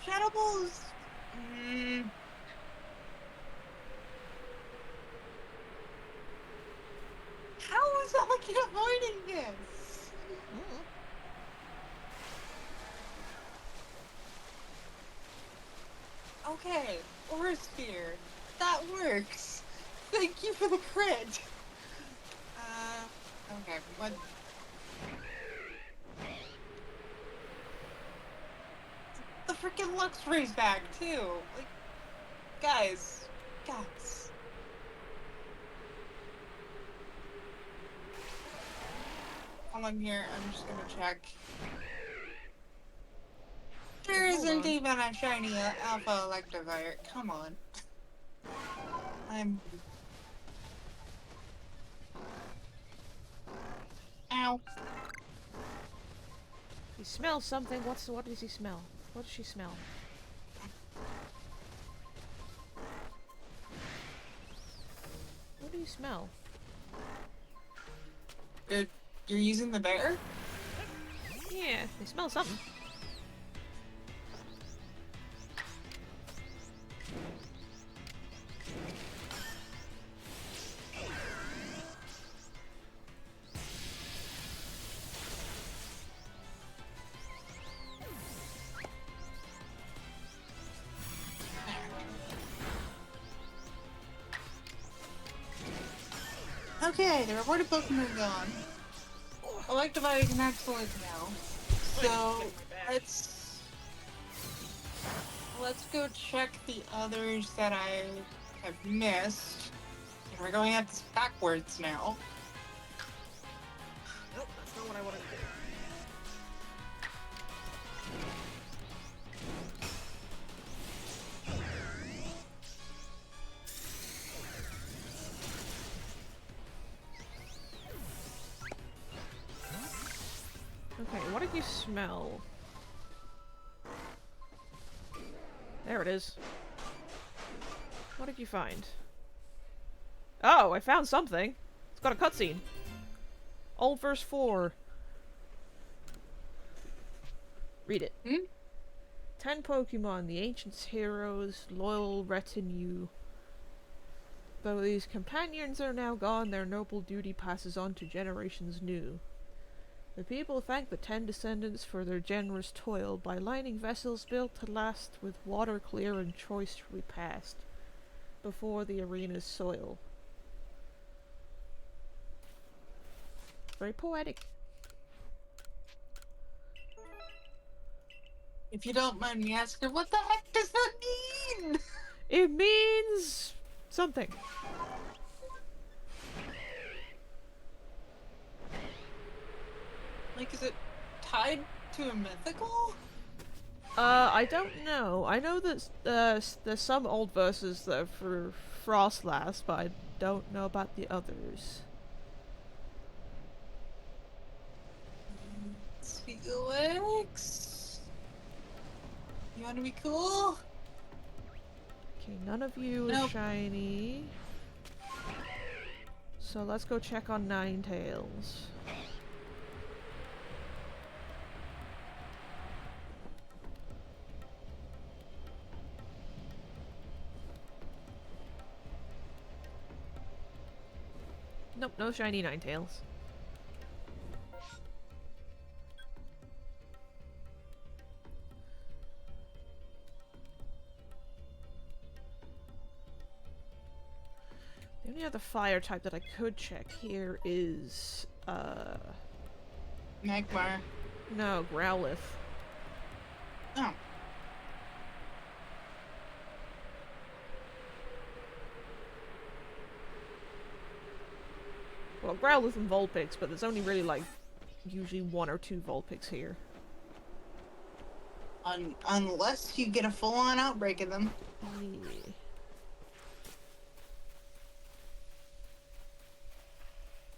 Shadow Balls. How is Elkin avoiding this? Okay, Aura Sphere. That works. Thank you for the crit. Okay, what? The freaking Lux raise back too. Like, guys. Hold on here, I'm just gonna check. There isn't even a shiny Alpha Electivire. Come on. Ow. He smells something. What does he smell? What does she smell? What do you smell? You're using the bear? Yeah, they smell something. Okay, the rewarded Pokemon are gone. Electivire can actually now. So let's go check the others that I have missed. And we're going at this backwards now. Nope, that's not what I wanted to do. Okay, what did you smell? There it is. What did you find? Oh, I found something. It's got a cutscene. Old verse 4. Read it. 10 Pokemon, the ancients' heroes, loyal retinue. Though these companions are now gone, their noble duty passes on to generations new. The people thank the 10 descendants for their generous toil by lining vessels built to last with water clear and choice repast before the arena's soil. Very poetic. If you don't mind me asking, what the heck does that mean? It means something. Like, is it tied to a mythical? I don't know. I know that there's some old verses that are for Frostlass, but I don't know about the others. Felix? You want to be cool? Okay, none of you is Nope. shiny. So let's go check on Ninetales. Nope, no shiny Ninetales. The only other fire type that I could check here is, Magmar. no, Growlithe. Oh. Well, Growlithe and Vulpix, but there's only really, like, usually 1 or 2 Vulpix here. Unless you get a full-on outbreak of them. Yeah.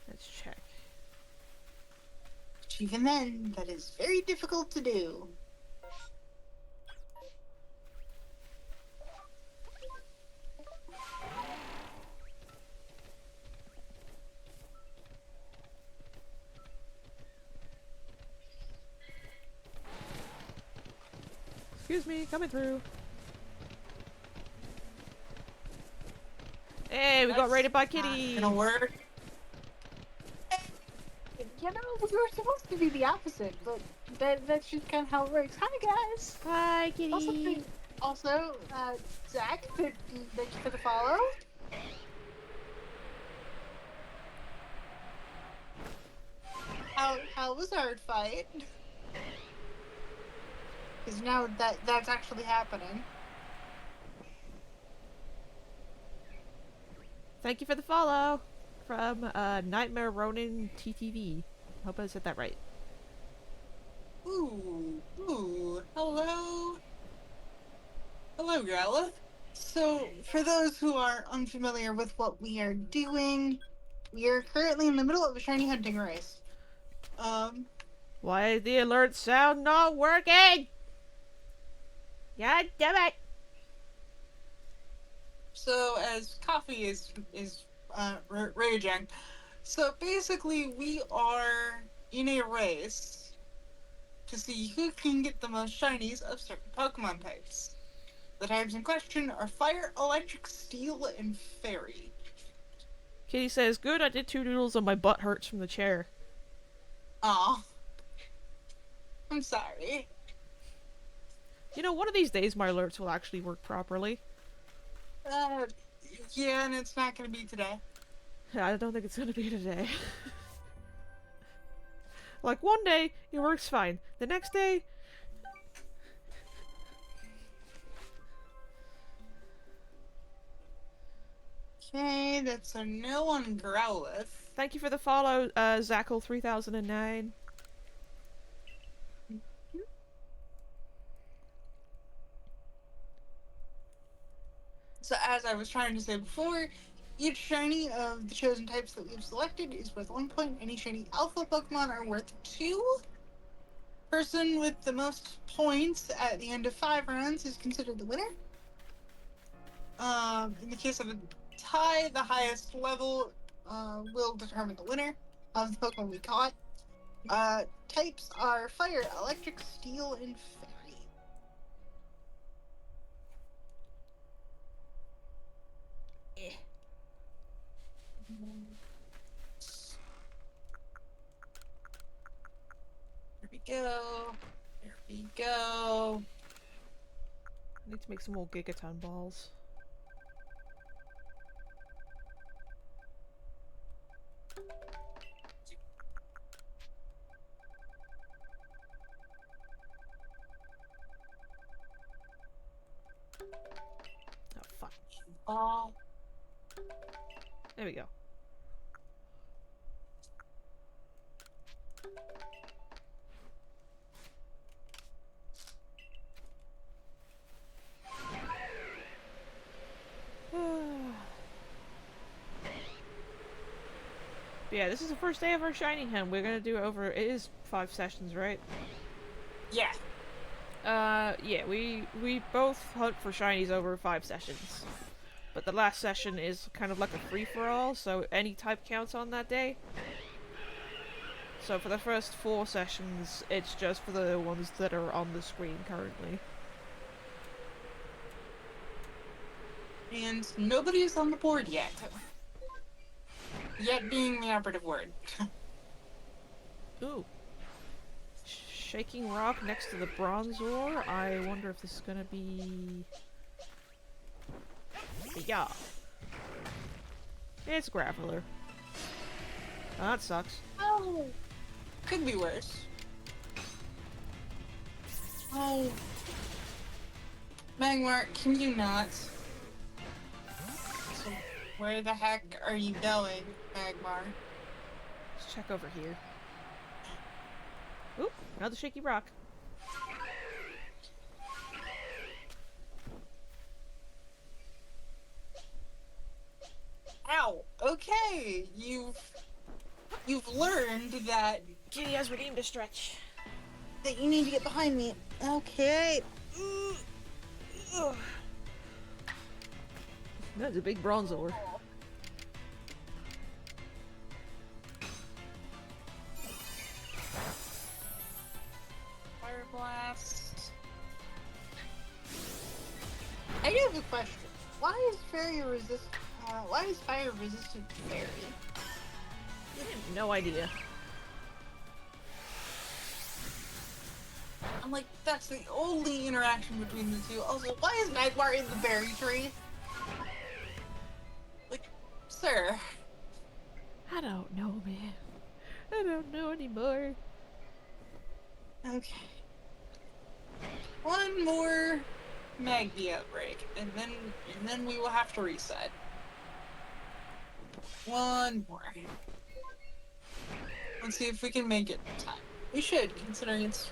Let's check. Which even then, that is very difficult to do. Excuse me, coming through. Hey, we got raided by Kitty! Not gonna work. You know, we were supposed to be the opposite, but that's just kind of how it works. Hi, guys! Hi, Kitty! Also, Zach, thank you for the follow. How was our fight? Because now that's actually happening. Thank you for the follow! From, Nightmare Ronin TTV. Hope I said that right. Ooh, hello. Hello, Growlithe. So, for those who are unfamiliar with what we are doing, we are currently in the middle of a shiny hunting race. Why is the alert sound not working? God damn it! So, as Coffee is raging, so basically we are in a race to see who can get the most shinies of certain Pokemon types. The types in question are Fire, Electric, Steel, and Fairy. Kitty says, good, I did 2 noodles and my butt hurts from the chair. Aw. I'm sorry. You know, one of these days my alerts will actually work properly. Yeah, and it's not gonna be today. I don't think it's gonna be today. Like, one day, it works fine. The next day... Okay, that's a no on Growlithe. Thank you for the follow, Zackle3009. So as I was trying to say before, each shiny of the chosen types that we've selected is worth 1 point. Any shiny alpha Pokemon are worth 2. Person with the most points at the end of 5 rounds is considered the winner. In the case of a tie, the highest level will determine the winner of the Pokemon we caught. Types are Fire, Electric, Steel, and Fairy. There we go. There we go. I need to make some more Gigaton balls. Oh, fuck. Ball. There we go. But yeah, this is the first day of our shiny hunt. We're gonna do over. It is 5 sessions, right? Yeah. Yeah, we both hunt for shinies over 5 sessions. But the last session is kind of like a free-for-all, so any type counts on that day. So for the first 4 sessions, it's just for the ones that are on the screen currently. And nobody is on the board yet. Yet being the operative word. Ooh. Shaking rock next to the bronze ore. I wonder if this is gonna be... Yeah. It's Grappler. Oh, that sucks. Oh, could be worse. Oh. Magmar, can you not? So where the heck are you going, Magmar? Let's check over here. Oop, another shaky rock. Ow. Okay, you've learned that Kitty has redeemed a stretch. you need to get behind me. Okay. That's a big bronze ore. Fire blast. I do have a question. Why is why is fire resistant to fairy? I have no idea. I'm like, that's the only interaction between the two. Also, why is Magmar in the berry tree? Like, sir. I don't know, man. I don't know anymore. Okay. One more Magby outbreak, and then we will have to reset. One more. Let's see if we can make it in time. We should, considering it's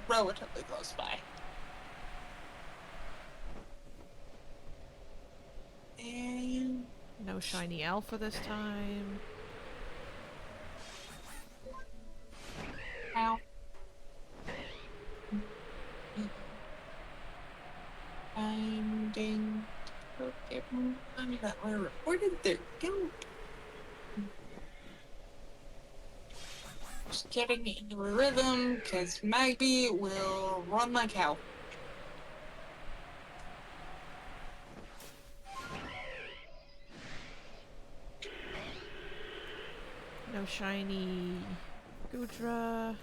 relatively close by. And No shiny alpha this time. ow. Finding Pokemon that were reported. There we go. Just getting into a rhythm, because Magby will run like hell. No shiny Gudra.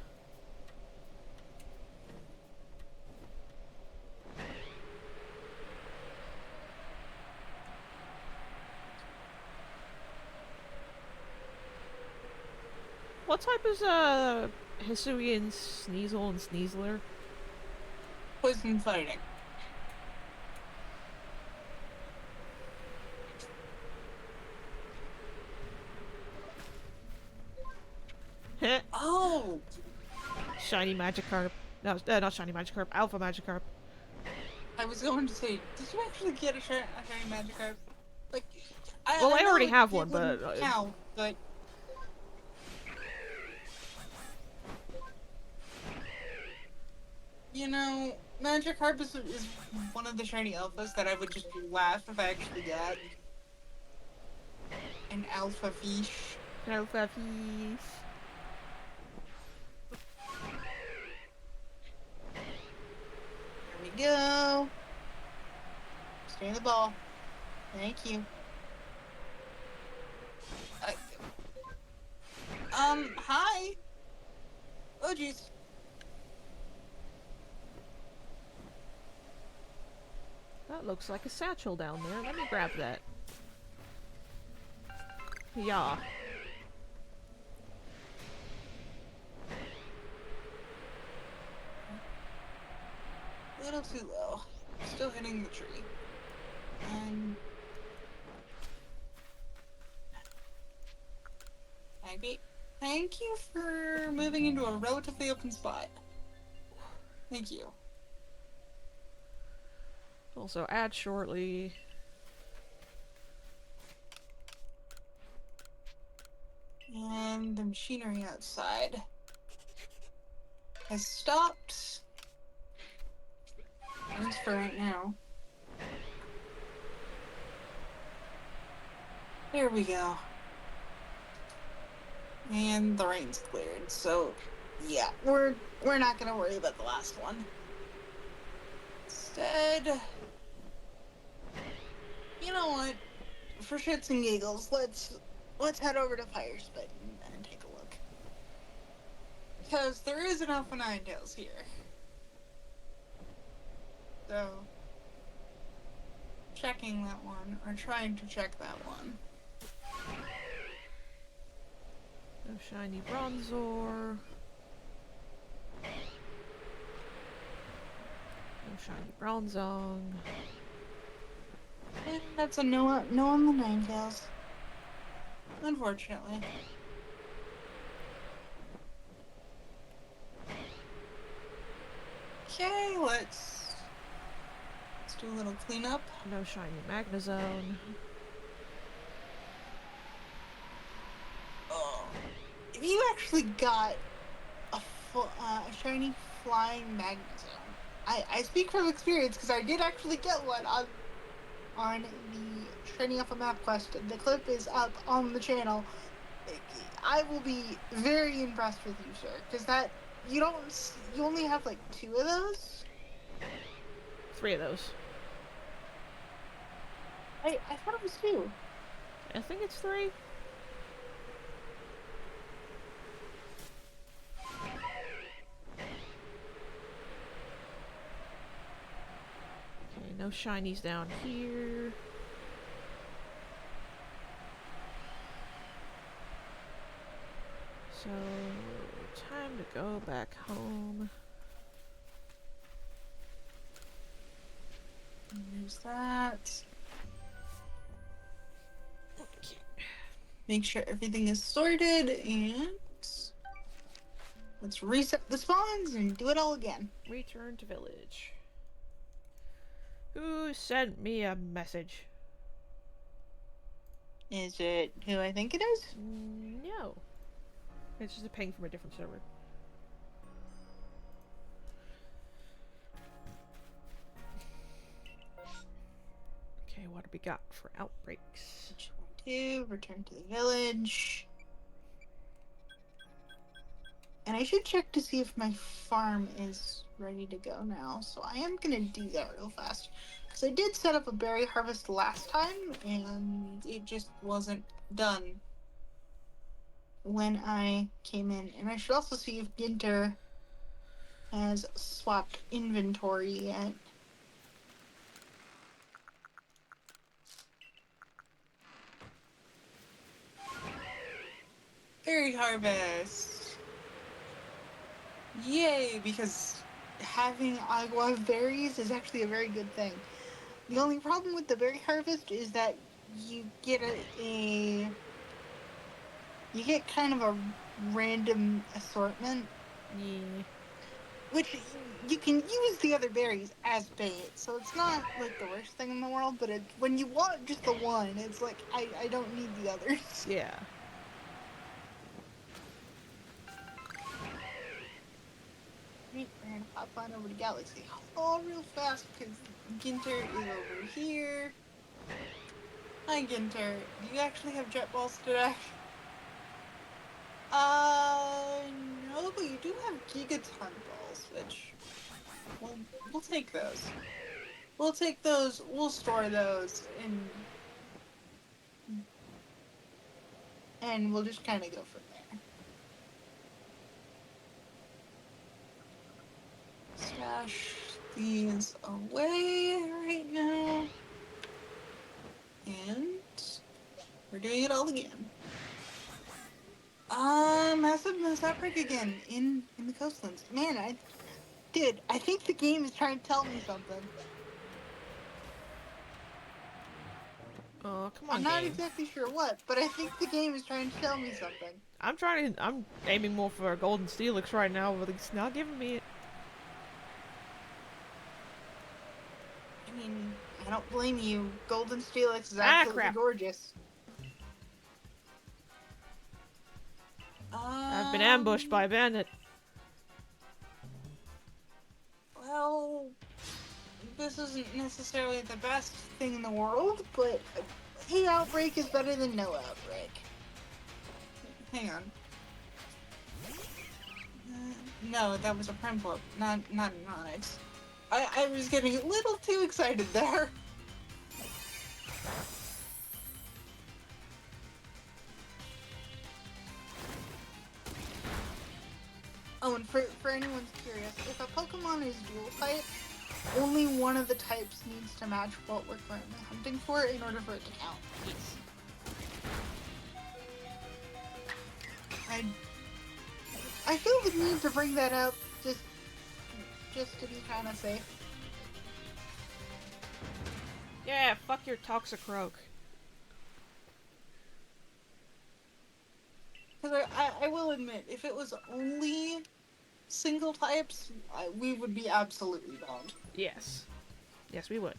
What type is Hisuian Sneasel and Sneasler? Poison fighting. Oh! Shiny Magikarp. No, not shiny Magikarp. Alpha Magikarp. I was going to say, did you actually get a shiny Magikarp? Like, Well, I know already it have one, wouldn't but count, but you know, Magikarp is one of the shiny alphas that I would just laugh if I actually got. An alpha fish. Alpha Fish. There we go. Stay in the ball. Thank you. Hi. Oh, jeez. That looks like a satchel down there. Let me grab that. Yeah. A little too low. Still hitting the tree. Maybe. Thank you for moving into a relatively open spot. Thank you. Also, add shortly. And the machinery outside has stopped. At least for right now. There we go. And the rain's cleared, so yeah, we're not gonna worry about the last one. Instead, you know what? For shits and giggles, let's head over to Fire Spit and take a look. Because there is enough of Ninetales here. So checking that one, or trying to check that one. No shiny Bronzor. No shiny Bronzong. And that's a no on the Ninetales. Unfortunately. Okay, let's do a little cleanup. No shiny Magnezone. Oh, if you actually got a shiny flying Magnezone, I speak from experience because I did actually get one on the shiny off a map quest. The clip is up on the channel. I will be very impressed with you, sir, because you only have like 2 of those. 3 of those. I thought it was 2. I think it's 3. Okay, no shinies down here. So, time to go back home. There's that. Okay. Make sure everything is sorted, and let's reset the spawns and do it all again. Return to village. Who sent me a message? Is it who I think it is? No. It's just a ping from a different server. Okay, what do we got for outbreaks? 2, return to the village. And I should check to see if my farm is ready to go now. So I am going to do that real fast. Because I did set up a berry harvest last time, and it just wasn't done when I came in. And I should also see if Ginter has swapped inventory yet. Berry harvest! Yay, because having agua berries is actually a very good thing. The only problem with the berry harvest is that you get you get kind of a random assortment. Yeah. Which you can use the other berries as bait, so it's not like the worst thing in the world, but when you want just the one, it's like, I don't need the others. Yeah. We're gonna hop on over to Galaxy Hall real fast because Ginter is over here. Hi Ginter, do you actually have jet balls today? No, but you do have Gigaton balls, which we'll take those. We'll take those, we'll store those, and we'll just kind of go from there. Stash these away right now. And we're doing it all again. Massive outbreak again in the coastlands. Man, I think the game is trying to tell me something. Oh, come I'm on, not game. exactly sure what, but I think the game is trying to tell me something. I'm aiming more for a golden steelix right now, but it's not giving me it. I mean, I don't blame you. Golden Steelix is Ah, absolutely crap. gorgeous. Been ambushed by a bandit. Well, this isn't necessarily the best thing in the world, but a outbreak is better than no outbreak. Hang on. No, that was a Premport, not an Onyx. I was getting a little too excited there. Oh, and for anyone's curious, if a Pokemon is dual type, only one of the types needs to match what we're currently hunting for in order for it to count. Yes. I feel the need to bring that up just to be kind of safe. Yeah, fuck your Toxicroak. Because I will admit, if it was only single types, we would be absolutely boned. Yes. Yes, we would.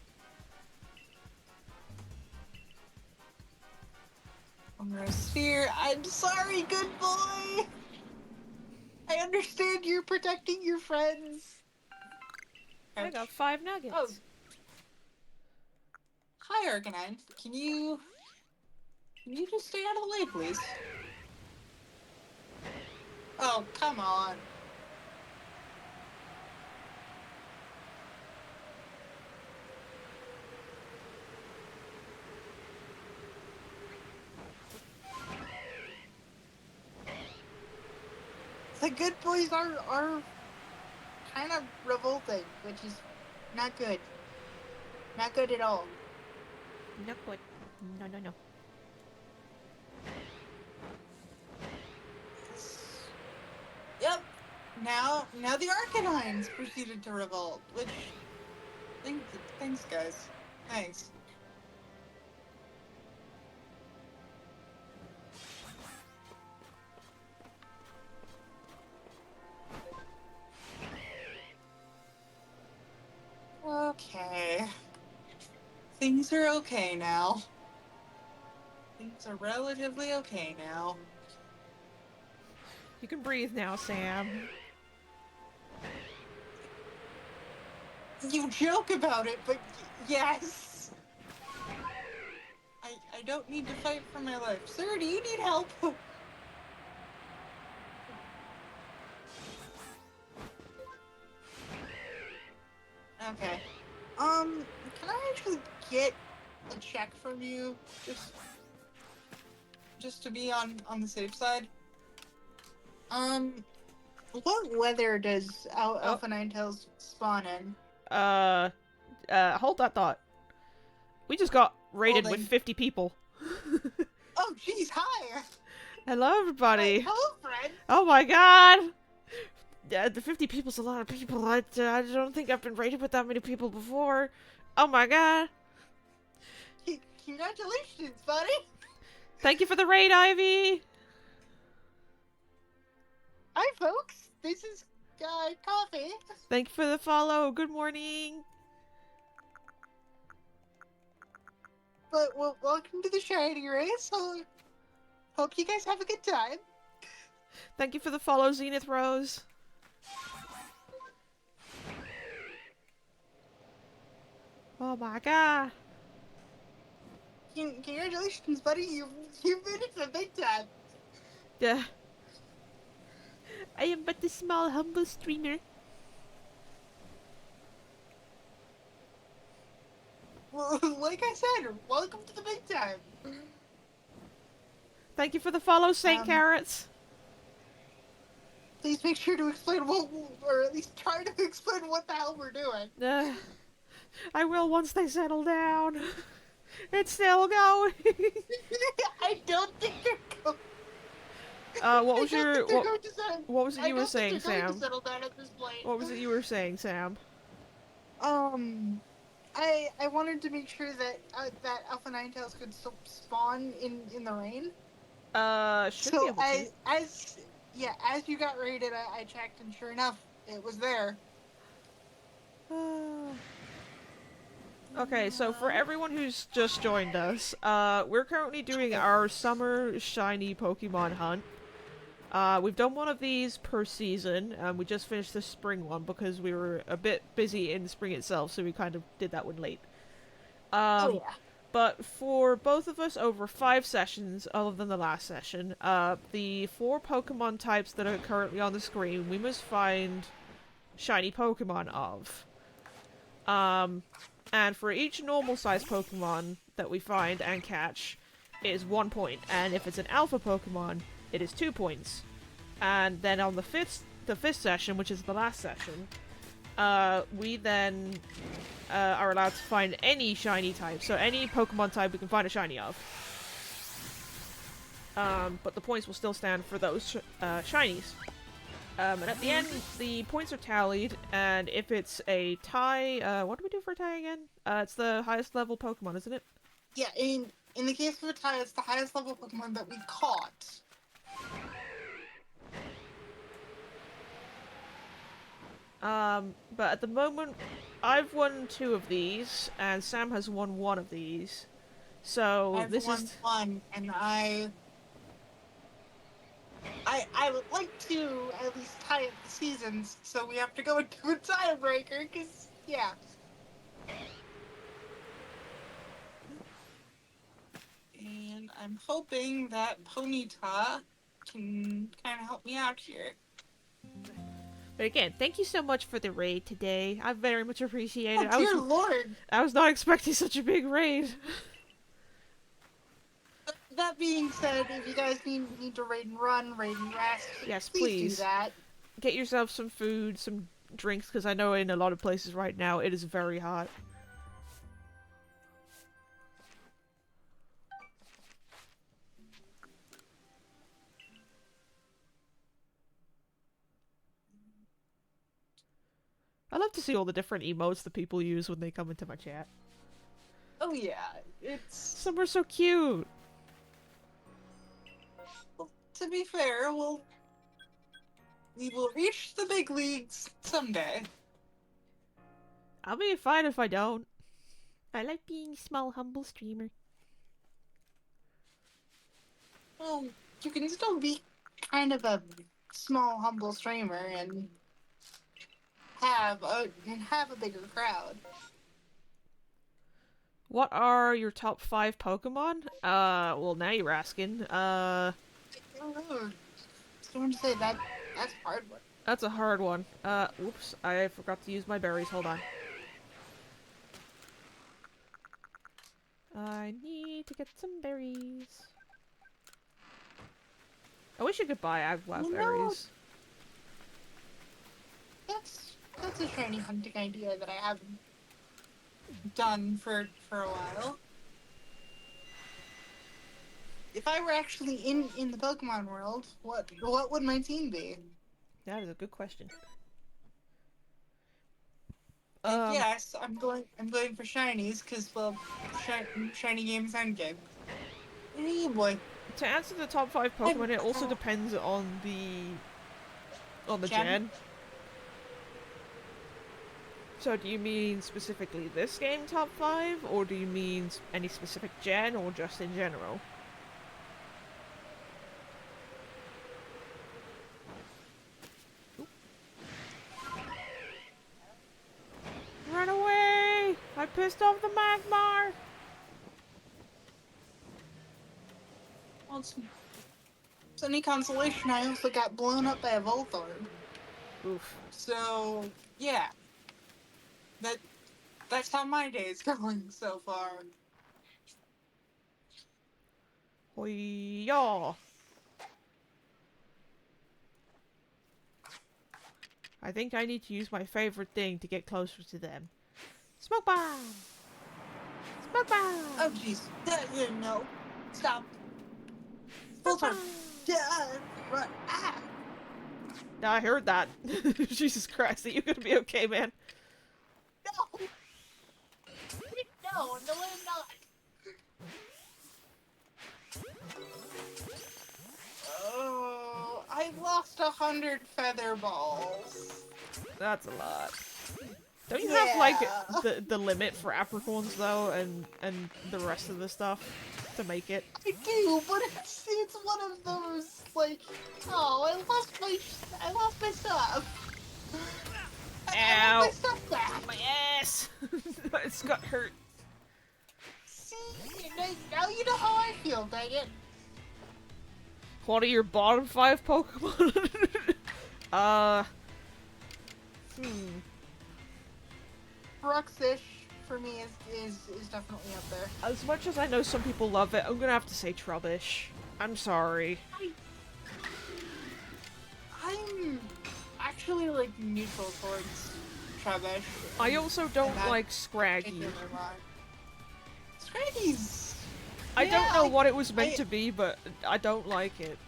Sphere, I'm sorry, good boy! I understand you're protecting your friends. I got 5 nuggets. Oh. Hi, Arcanine. Can you just stay out of the way, please? Oh, come on. The good boys are kind of revolting, which is not good. Not good at all. Not good. No, no, no. Yep. Now the Arcanines proceeded to revolt, which thanks guys. Thanks. Okay. Things are okay now. Things are relatively okay now. You can breathe now, Sam. You joke about it, but yes! I don't need to fight for my life. Sir, do you need help? Okay. Can I actually get a check from you? Just to be on the safe side? What weather does Alpha Ninetales spawn in? Hold that thought. We just got raided with 50 people. Oh, jeez, hi! Hello, everybody. Hello, friend! Oh my god! The 50 people's a lot of people. I don't think I've been raided with that many people before. Oh my god. Congratulations, buddy! Thank you for the raid, Ivy! Hi, folks. This is Coffee. Thank you for the follow. Good morning. But welcome to the Shiny Race. Hope you guys have a good time. Thank you for the follow, Zenith Rose. Oh my god. Congratulations, buddy. You've made it to big time. Yeah. I am but a small, humble streamer. Well, like I said, welcome to the big time. Thank you for the follow, Saint Carrots. Please make sure to explain or at least try to explain what the hell we're doing. I will once they settle down. It's still going. I don't think they're going. What was it you were saying, Sam? To settle down at this point. What was it you were saying, Sam? I wanted to make sure that that Alpha Ninetales could spawn in the rain. Should be able to. As you got raided, I checked, and sure enough, it was there. Okay, so for everyone who's just joined us, we're currently doing our summer shiny Pokemon hunt. We've done one of these per season. We just finished the spring one because we were a bit busy in the spring itself, so we kind of did that one late. Oh Um, yeah. but for both of us, over 5 sessions, other than the last session, the 4 Pokemon types that are currently on the screen, we must find shiny Pokemon of. And for each normal-sized Pokemon that we find and catch, it is 1 point. And if it's an Alpha Pokemon, it is 2 points. And then on the fifth session, which is the last session, we then are allowed to find any shiny type. So any Pokemon type we can find a shiny of. But the points will still stand for those shinies. And at the end, the points are tallied, and if it's a tie, what do we do for a tie again? It's the highest level Pokemon, isn't it? Yeah, in the case of a tie, it's the highest level Pokemon that we caught. But at the moment, I've won 2 of these, and Sam has won 1 of these. So I've this won is... one, and I would like to at least tie up the seasons, so we have to go into a tiebreaker, because, yeah. And I'm hoping that Ponyta can kind of help me out here. But again, thank you so much for the raid today. I very much appreciate it. Oh, dear Lord! I was not expecting such a big raid. That being said, if you guys need to raid and run, raid and rest, Yes, please do that. Get yourself some food, some drinks, because I know in a lot of places right now it is very hot. I love to see all the different emotes that people use when they come into my chat. Oh yeah, it's... Some are so cute! Well, to be fair, we will reach the big leagues someday. I'll be fine if I don't. I like being a small, humble streamer. Well, you can still be kind of a small, humble streamer and have a bigger crowd. What are your top 5 Pokemon? Well, now you're asking. I don't know. Just want to say that's a hard one. That's a hard one. Oops, I forgot to use my berries. Hold on. I need to get some berries. I wish you could buy wild berries. That's a shiny hunting idea that I haven't done for a while. If I were actually in the Pokemon world, what would my team be? That is a good question. Yes, I'm going for shinies because well, shiny games and game. Hey boy. To answer the top 5 Pokemon, it also depends on the gen. So do you mean specifically this game top 5, or do you mean any specific gen, or just in general? Oop. Run away! I pissed off the Magmar! Well, it's any consolation, I also got blown up by a Voltorb. Oof. So, yeah. That's how my day's going so far. Hoi-ya! I think I need to use my favorite thing to get closer to them. Smoke bomb! Smoke bomb! Oh jeez. No. Stop. Voltorb. Run. Ah! I heard that. Jesus Christ, are you gonna be okay, man? No! No, I'm not. Oh, I lost 100 feather balls. That's a lot. Don't you have, like, the limit for apricorns, though, and the rest of the stuff? to make it. I do, but it's one of those like, oh, I lost my stuff. I want my Ow! stuff back. My ass! It's got hurt. See, now you know how I feel, dang it. One of your bottom 5 Pokemon? Bruxish for me is definitely up there. As much as I know some people love it, I'm gonna have to say Trubbish. I'm sorry. I'm actually like neutral towards Trubbish. I also don't like Scraggy. Scraggy's. I don't know what it was meant to be, but I don't like it.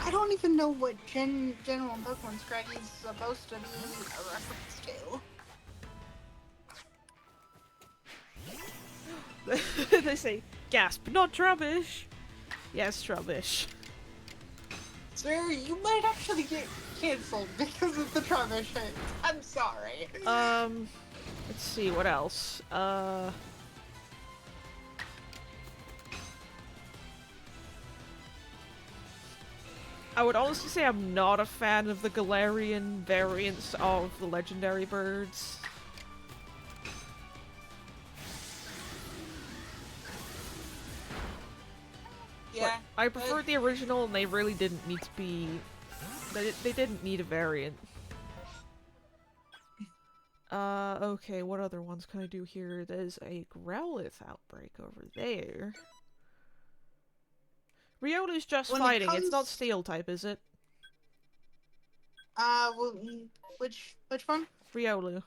I don't even know what general Pokemon Scraggy's supposed to be a reference to. They say, gasp, not Trubbish! Yes, Trubbish. Sir, you might actually get cancelled because of the Trubbish hit. I'm sorry. Let's see, what else? I would honestly say I'm not a fan of the Galarian variants of the legendary birds. Yeah. I prefer the original, and they really didn't need to be... They didn't need a variant. Okay, what other ones can I do here? There's a Growlithe outbreak over there. Riolu's just fighting, it's not steel type, is it? Well, which one? Riolu.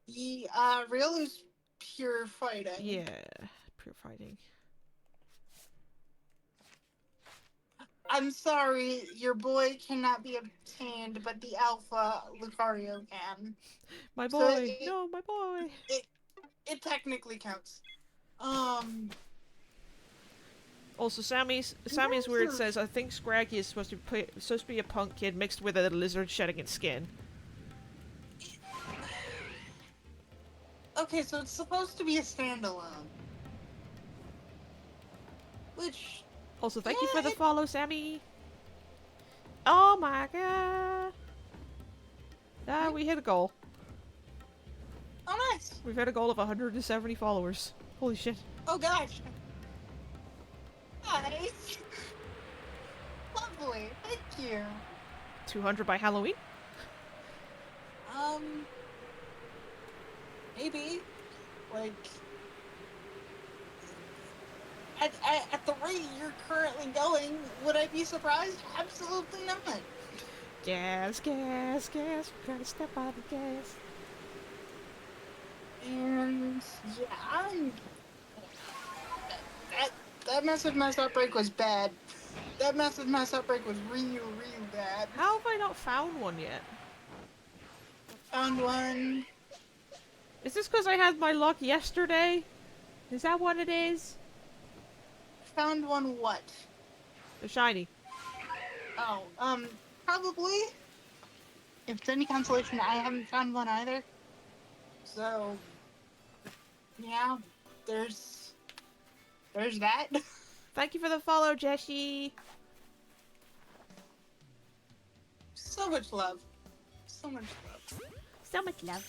Riolu's pure fighting. Yeah, pure fighting. I'm sorry, your boy cannot be obtained, but the Alpha Lucario can. My boy! So No, my boy! It technically counts. Also, Sammy's weird says, I think Scraggy is supposed to be a punk kid mixed with a lizard shedding its skin. Okay, so it's supposed to be a standalone. Which... Also, thank you for the follow, Sammy! Oh my god! Ah, we hit a goal. Oh, nice! We've hit a goal of 170 followers. Holy shit. Oh gosh! Nice! Lovely, thank you! 200 by Halloween? Maybe. Like... At the rate you're currently going, would I be surprised? Absolutely not. Gas, gas, gas. We gotta step on the gas. And yeah, that massive mass outbreak was bad. That massive mass outbreak was real bad. How have I not found one yet? Found one. Is this because I had my luck yesterday? Is that what it is? Found one what? The shiny. Oh, probably. If it's any consolation, I haven't found one either. So, yeah, there's that. Thank you for the follow, Jessie. So much love. So much love. So much love.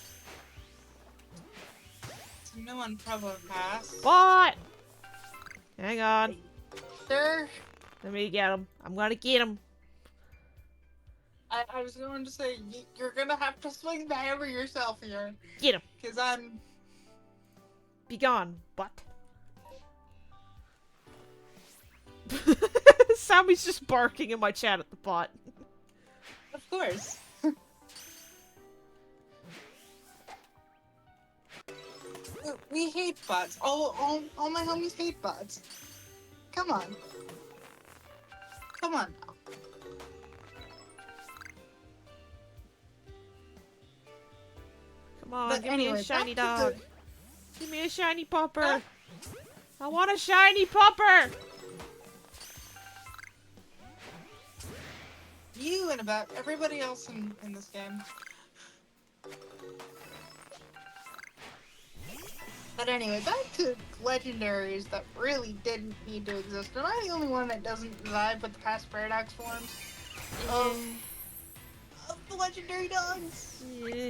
So no one provo pass. What? Hang on. There. Let me get him. I'm gonna get him. I was going to say, you're gonna have to swing the hammer yourself here. Get him. Because I'm... Be gone, butt. Sammy's just barking in my chat at the bot. Of course. We hate bots. All my homies hate bots. Come on. Come on now. Come on, But give anyway, me a shiny back to dog. Give me a shiny pupper. I want a shiny pupper! You and about everybody else in this game. But anyway, back to legendaries that really didn't need to exist. Am I the only one that doesn't vibe with the past paradox forms of, of the legendary dogs? Yeah.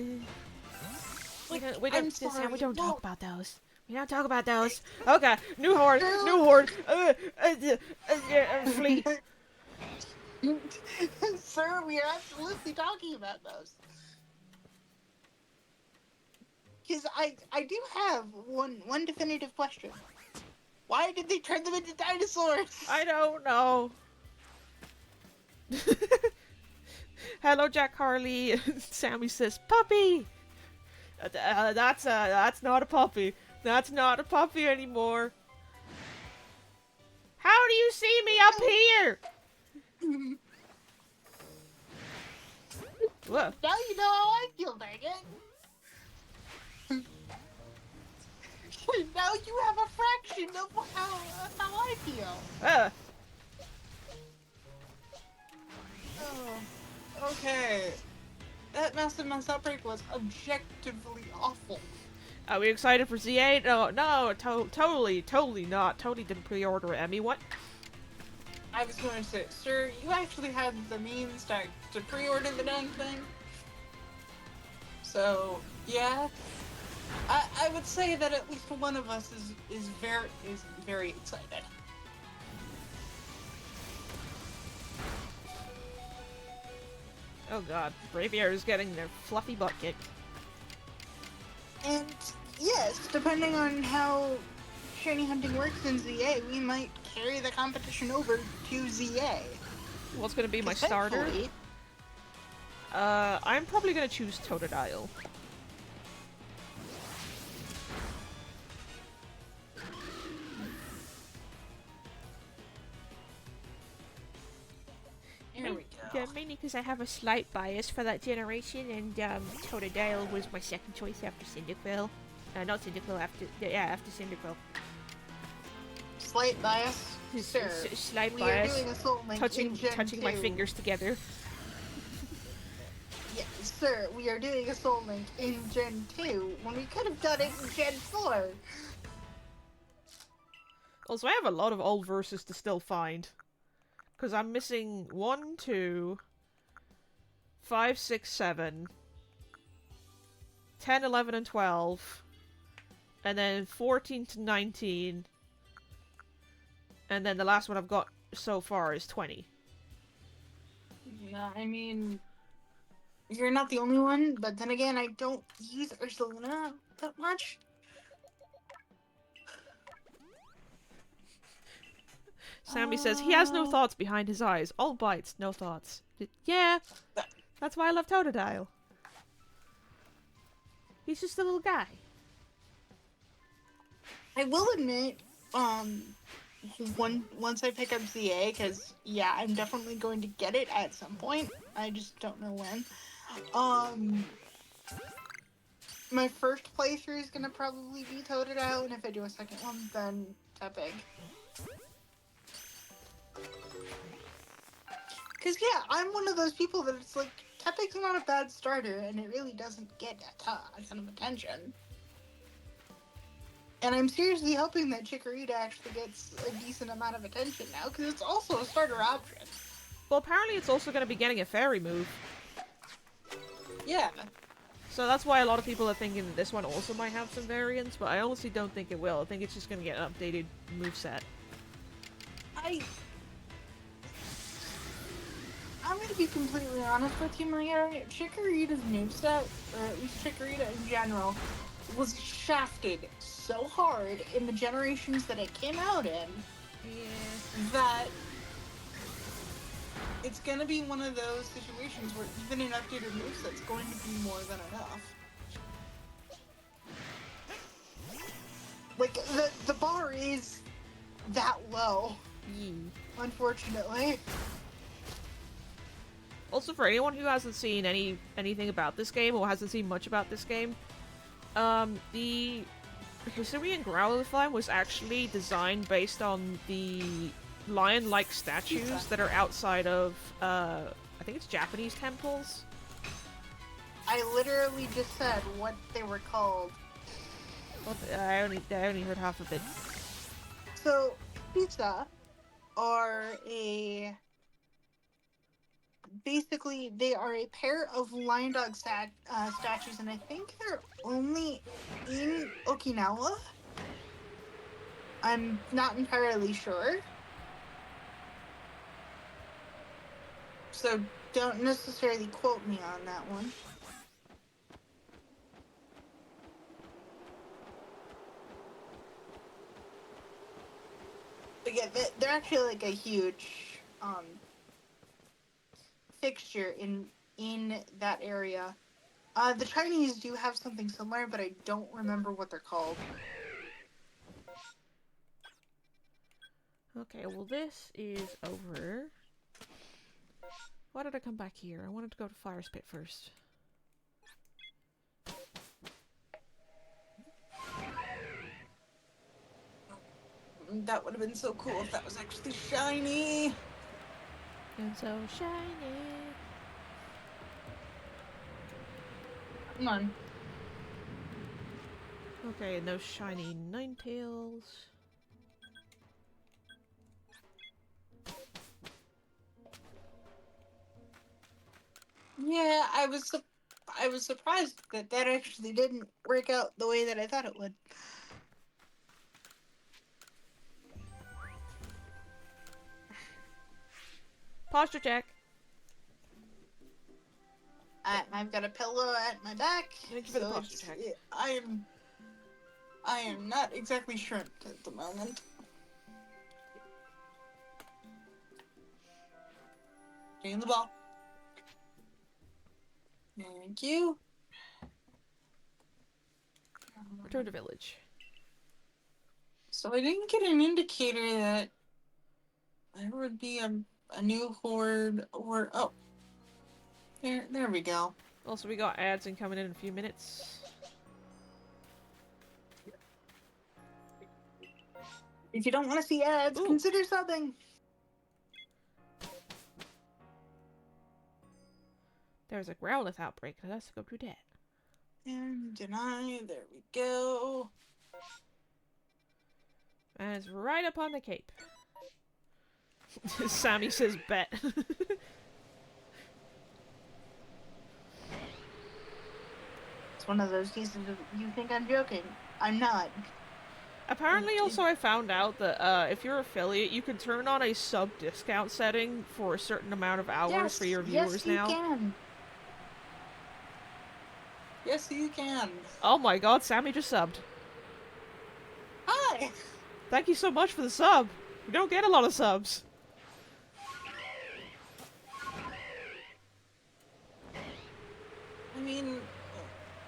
Like, We I'm sorry. Sam, we don't well, talk about those. We don't talk about those. Okay, new horde, new horde. Flee. Sir, we are absolutely talking about those. Because I do have one definitive question. Why did they turn them into dinosaurs? I don't know. Hello, Jack Harley. Sammy says, puppy. That's not a puppy. That's not a puppy anymore. How do you see me up here? Whoa. Now you know how I feel, dang it. Now you have a fraction of how I feel. Oh, okay. That Massive Mass Outbreak was objectively awful. Are we excited for Z8? No, totally not. Totally didn't pre-order Emmy. What? I was going to say, sir, you actually had the means to pre-order the dang thing. So, yeah. I would say that at least one of us is very excited. Oh god, Bravier is getting their fluffy butt kicked. And yes, depending on how shiny hunting works in ZA, we might carry the competition over to ZA. What's gonna be my starter? I'm probably gonna choose Totodile. Here we go. Yeah, mainly because I have a slight bias for that generation, and Totodile was my second choice after Cyndaquil. Not Cyndaquil, after Cyndaquil. Slight bias? Sir, Slight we bias. are doing a Soul Link in Gen Touching 2. my fingers together. Yes, sir, we are doing a Soul Link in Gen 2 when we could have done it in Gen 4. Also, I have a lot of old verses to still find. Because I'm missing 1, 2, 5, 6, 7, 10, 11, and 12. And then 14 to 19. And then the last one I've got so far is 20. Yeah, I mean, you're not the only one, but then again, I don't use Ursulina that much. Sammy says, he has no thoughts behind his eyes. All bites, no thoughts. Yeah, that's why I love Totodile. He's just a little guy. I will admit, once I pick up ZA, because, yeah, I'm definitely going to get it at some point. I just don't know when. My first playthrough is going to probably be Totodile, and if I do a second one, then Tepig. Because, yeah, I'm one of those people that it's like, Tepig's not a bad starter, and it really doesn't get a ton of attention. And I'm seriously hoping that Chikorita actually gets a decent amount of attention now, because it's also a starter option. Well, apparently it's also going to be getting a fairy move. Yeah. So that's why a lot of people are thinking that this one also might have some variants, but I honestly don't think it will. I think it's just going to get an updated moveset. I'm going to be completely honest with you, Maria. Chikorita's moveset, or at least Chikorita in general, was shafted so hard in the generations that it came out in that it's going to be one of those situations where even an updated moveset's going to be more than enough. Like, the bar is that low, unfortunately. Also, for anyone who hasn't seen anything about this game, or hasn't seen much about this game, the Hisuian Growlithe was actually designed based on the lion-like statues that are outside of, I think it's Japanese temples. I literally just said what they were called. Well, I only heard half of it. So, pizza are a basically they are a pair of lion dog statues, and I think they're only in Okinawa. I'm not entirely sure, so don't necessarily quote me on that one. But yeah, they're actually like a huge fixture in that area. The Chinese do have something similar, but I don't remember what they're called. Okay, well this is over. Why did I come back here? I wanted to go to Fire Spit first. That would have been so cool if that was actually shiny. And so shiny. Come on. Okay, no shiny Ninetales. Yeah, I was surprised that that actually didn't work out the way that I thought it would. Posture check. I've got a pillow at my back, Thank you for the so posture check. I am not exactly shrimped at the moment. Taking the ball. Thank you. Return to village. So I didn't get an indicator that there would be a new horde or oh, there we go. Also, we got ads incoming in a few minutes. If you don't want to see ads, Ooh. consider subbing. There's a Growlithe outbreak. Let's go do that. And deny. There we go. And it's right up on the cape. Sammy says bet. It's one of those cases of you think I'm joking. I'm not. Apparently, also, I found out that if you're affiliate, you can turn on a sub discount setting for a certain amount of hours for your viewers now. Yes, you can. Yes, you can. Oh my god, Sammy just subbed. Hi! Thank you so much for the sub. You don't get a lot of subs. I mean,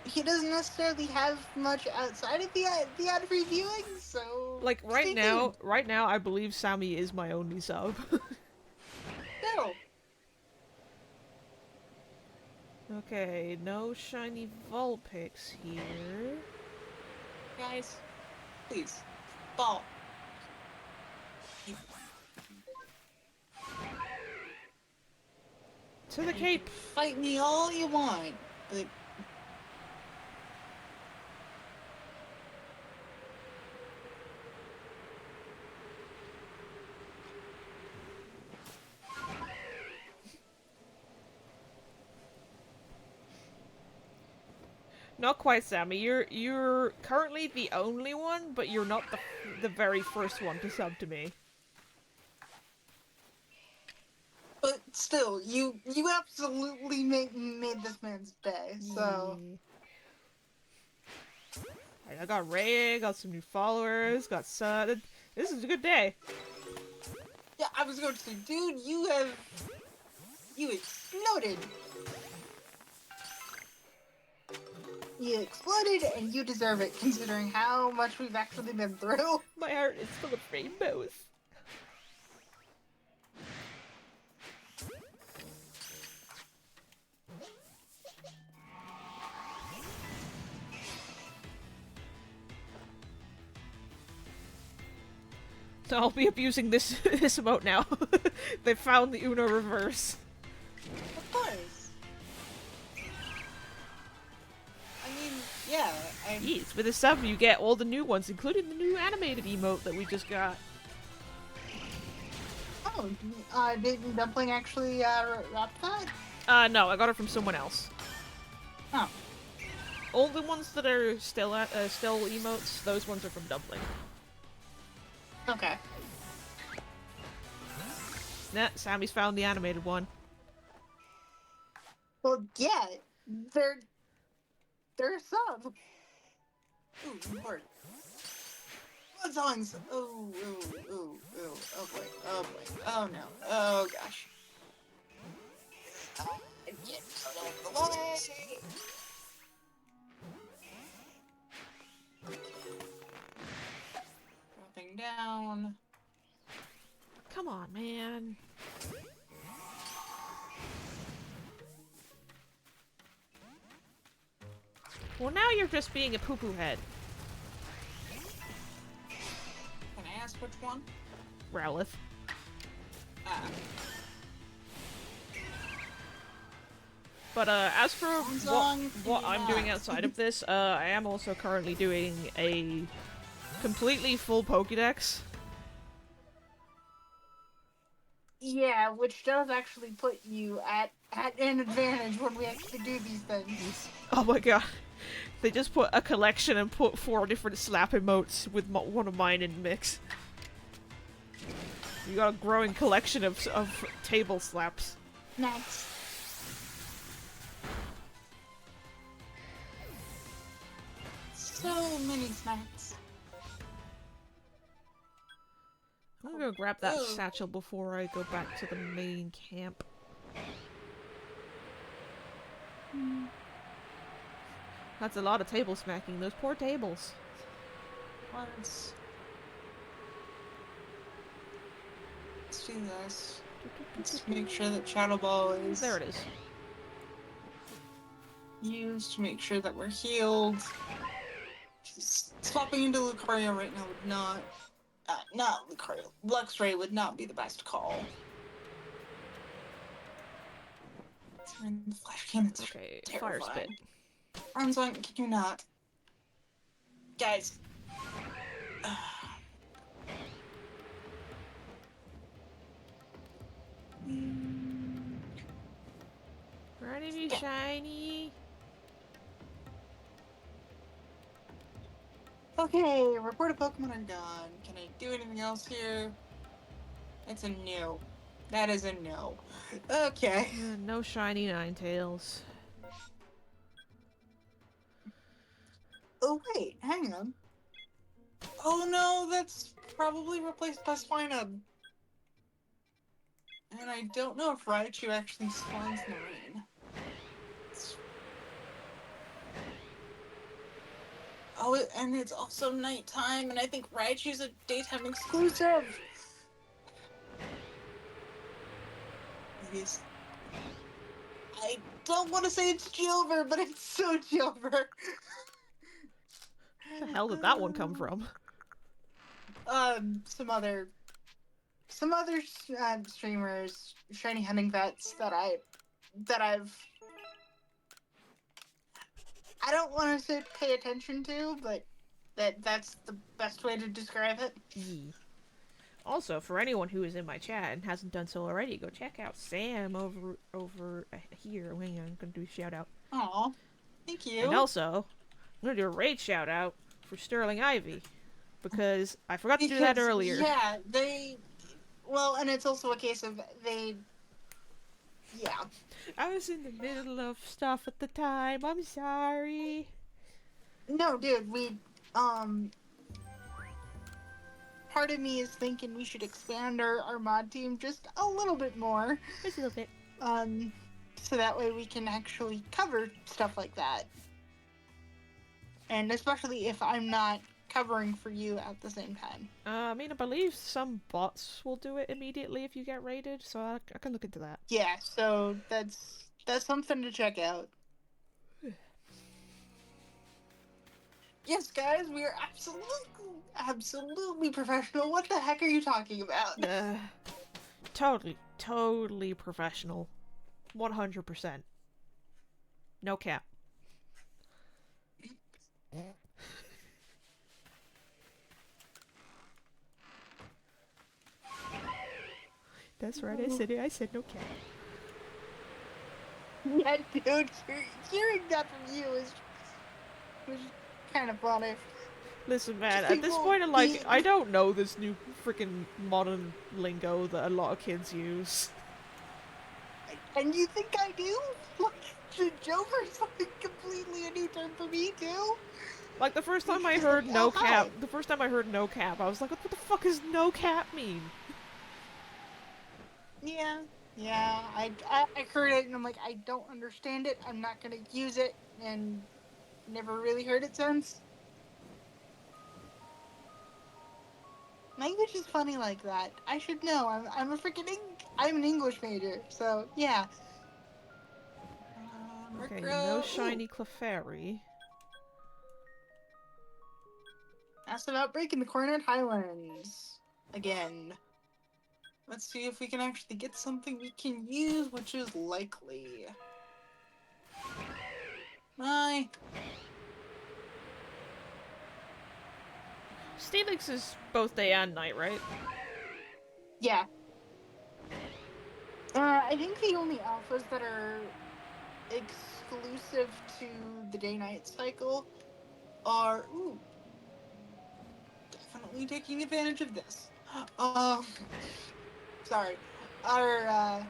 he doesn't necessarily have much outside of the ad-free viewing, so Like right now, I believe Sammy is my only sub. No. Okay, no shiny Vulpix here. Guys, please, ball. To the cape. Fight me all you want, but Not quite, Sammy. You're currently the only one, but you're not the very first one to sub to me. But still, you absolutely made this man's day. So I got Ray, got some new followers, got Sud. This is a good day. yeah, I was going to say, dude, you exploded. You exploded, and you deserve it, considering how much we've actually been through. My heart is full of rainbows. So I'll be abusing this this emote now. They found the Uno reverse. Of course. I mean, yeah, Yes, with a sub you get all the new ones, including the new animated emote that we just got. Oh, did Dumpling actually wrap that? No, I got it from someone else. Oh. All the ones that are still emotes, those ones are from Dumpling. Okay. Nah, Sammy's found the animated one. Well, yeah, they're a sub. Ooh, important. Blood songs. Ooh, ooh, ooh, ooh. Oh boy. Oh boy. Oh no. Oh gosh. Get out of the way. Dropping down. Come on, man. Well, now you're just being a poo-poo head. Can I ask which one? Rowlith. Ah. But as for what I'm doing not. outside of this, I am also currently doing a completely full Pokédex. Yeah, which does actually put you at an advantage when we actually do these things. Oh my god. They just put a collection and put 4 different slap emotes with one of mine in the mix. You got a growing collection of table slaps. Nice. So many snacks. I'm gonna go grab that Ooh. satchel before I go back to the main camp. That's a lot of table smacking. Those poor tables. Let's do this. Let's make sure that Shadow Ball is There it is. used to make sure that we're healed. Swapping into Lucario right now would not Lucario. Luxray would not be the best call. And the flash cannons are Okay, terrifying. fire spit. Armsong, can you not? Guys. Ready to be shiny. Okay, report a Pokemon are gone. Can I do anything else here? It's a no. That is a no. Okay. No shiny Ninetales. Oh wait, hang on. Oh no, that's probably replaced by Swinub. And I don't know if Raichu actually spawns in the rain. Oh, and it's also nighttime, and I think Raichu's a daytime exclusive. Please. I don't want to say it's Jilver, but it's so Jilver. Where the hell did that one come from? Some other streamers, shiny hunting vets that I've I don't want to say pay attention to, but that's the best way to describe it. Also, for anyone who is in my chat and hasn't done so already, go check out Sam over here. Hang on, I'm gonna do a shout out. Aw, thank you. And also, I'm gonna do a raid shout out for Sterling Ivy because I forgot to do that earlier. Yeah, well, and it's also a case of yeah. I was in the middle of stuff at the time. I'm sorry. No, dude, part of me is thinking we should expand our mod team just a little bit more. Just a little bit. So that way we can actually cover stuff like that. And especially if I'm not covering for you at the same time. I mean, I believe some bots will do it immediately if you get raided, so I can look into that. Yeah, so that's something to check out. Yes, guys, we are absolutely professional. What the heck are you talking about? Totally professional. 100%. No cap. That's right, I said it. I said no cat. Yeah, dude, hearing that from you was kind of funny. Listen, man, Just at this people point, being, I don't know this new freaking modern lingo that a lot of kids use. and you think I do? Like, Jover's like completely a new term for me too. Like, the first time It's I just like, heard oh no cap, hi. I was like, what the fuck does no cap mean? Yeah, yeah. I heard it and I'm like, I don't understand it. I'm not gonna use it, and never really heard it since. Language is funny like that. I should know. I'm a freaking I'm an English major, so yeah. Okay, no Ooh, shiny Clefairy. massive outbreak in the Coronate Highlands again. Let's see if we can actually get something we can use, which is likely. My Steelix is both day and night, right? yeah. I think the only alphas that are exclusive to the day-night cycle are definitely taking advantage of this. Um, sorry, are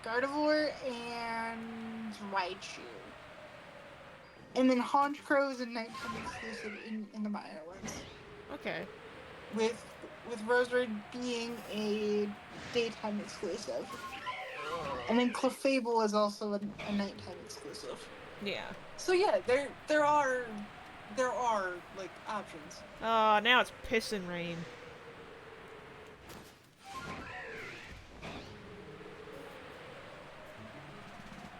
Gardevoir and Raichu, and then Honchkrow is a nighttime exclusive in the minor ones. Okay. With Roserade being a daytime exclusive, and then Clefable is also a nighttime exclusive. Yeah. So yeah, there are like options. Now it's pissing rain.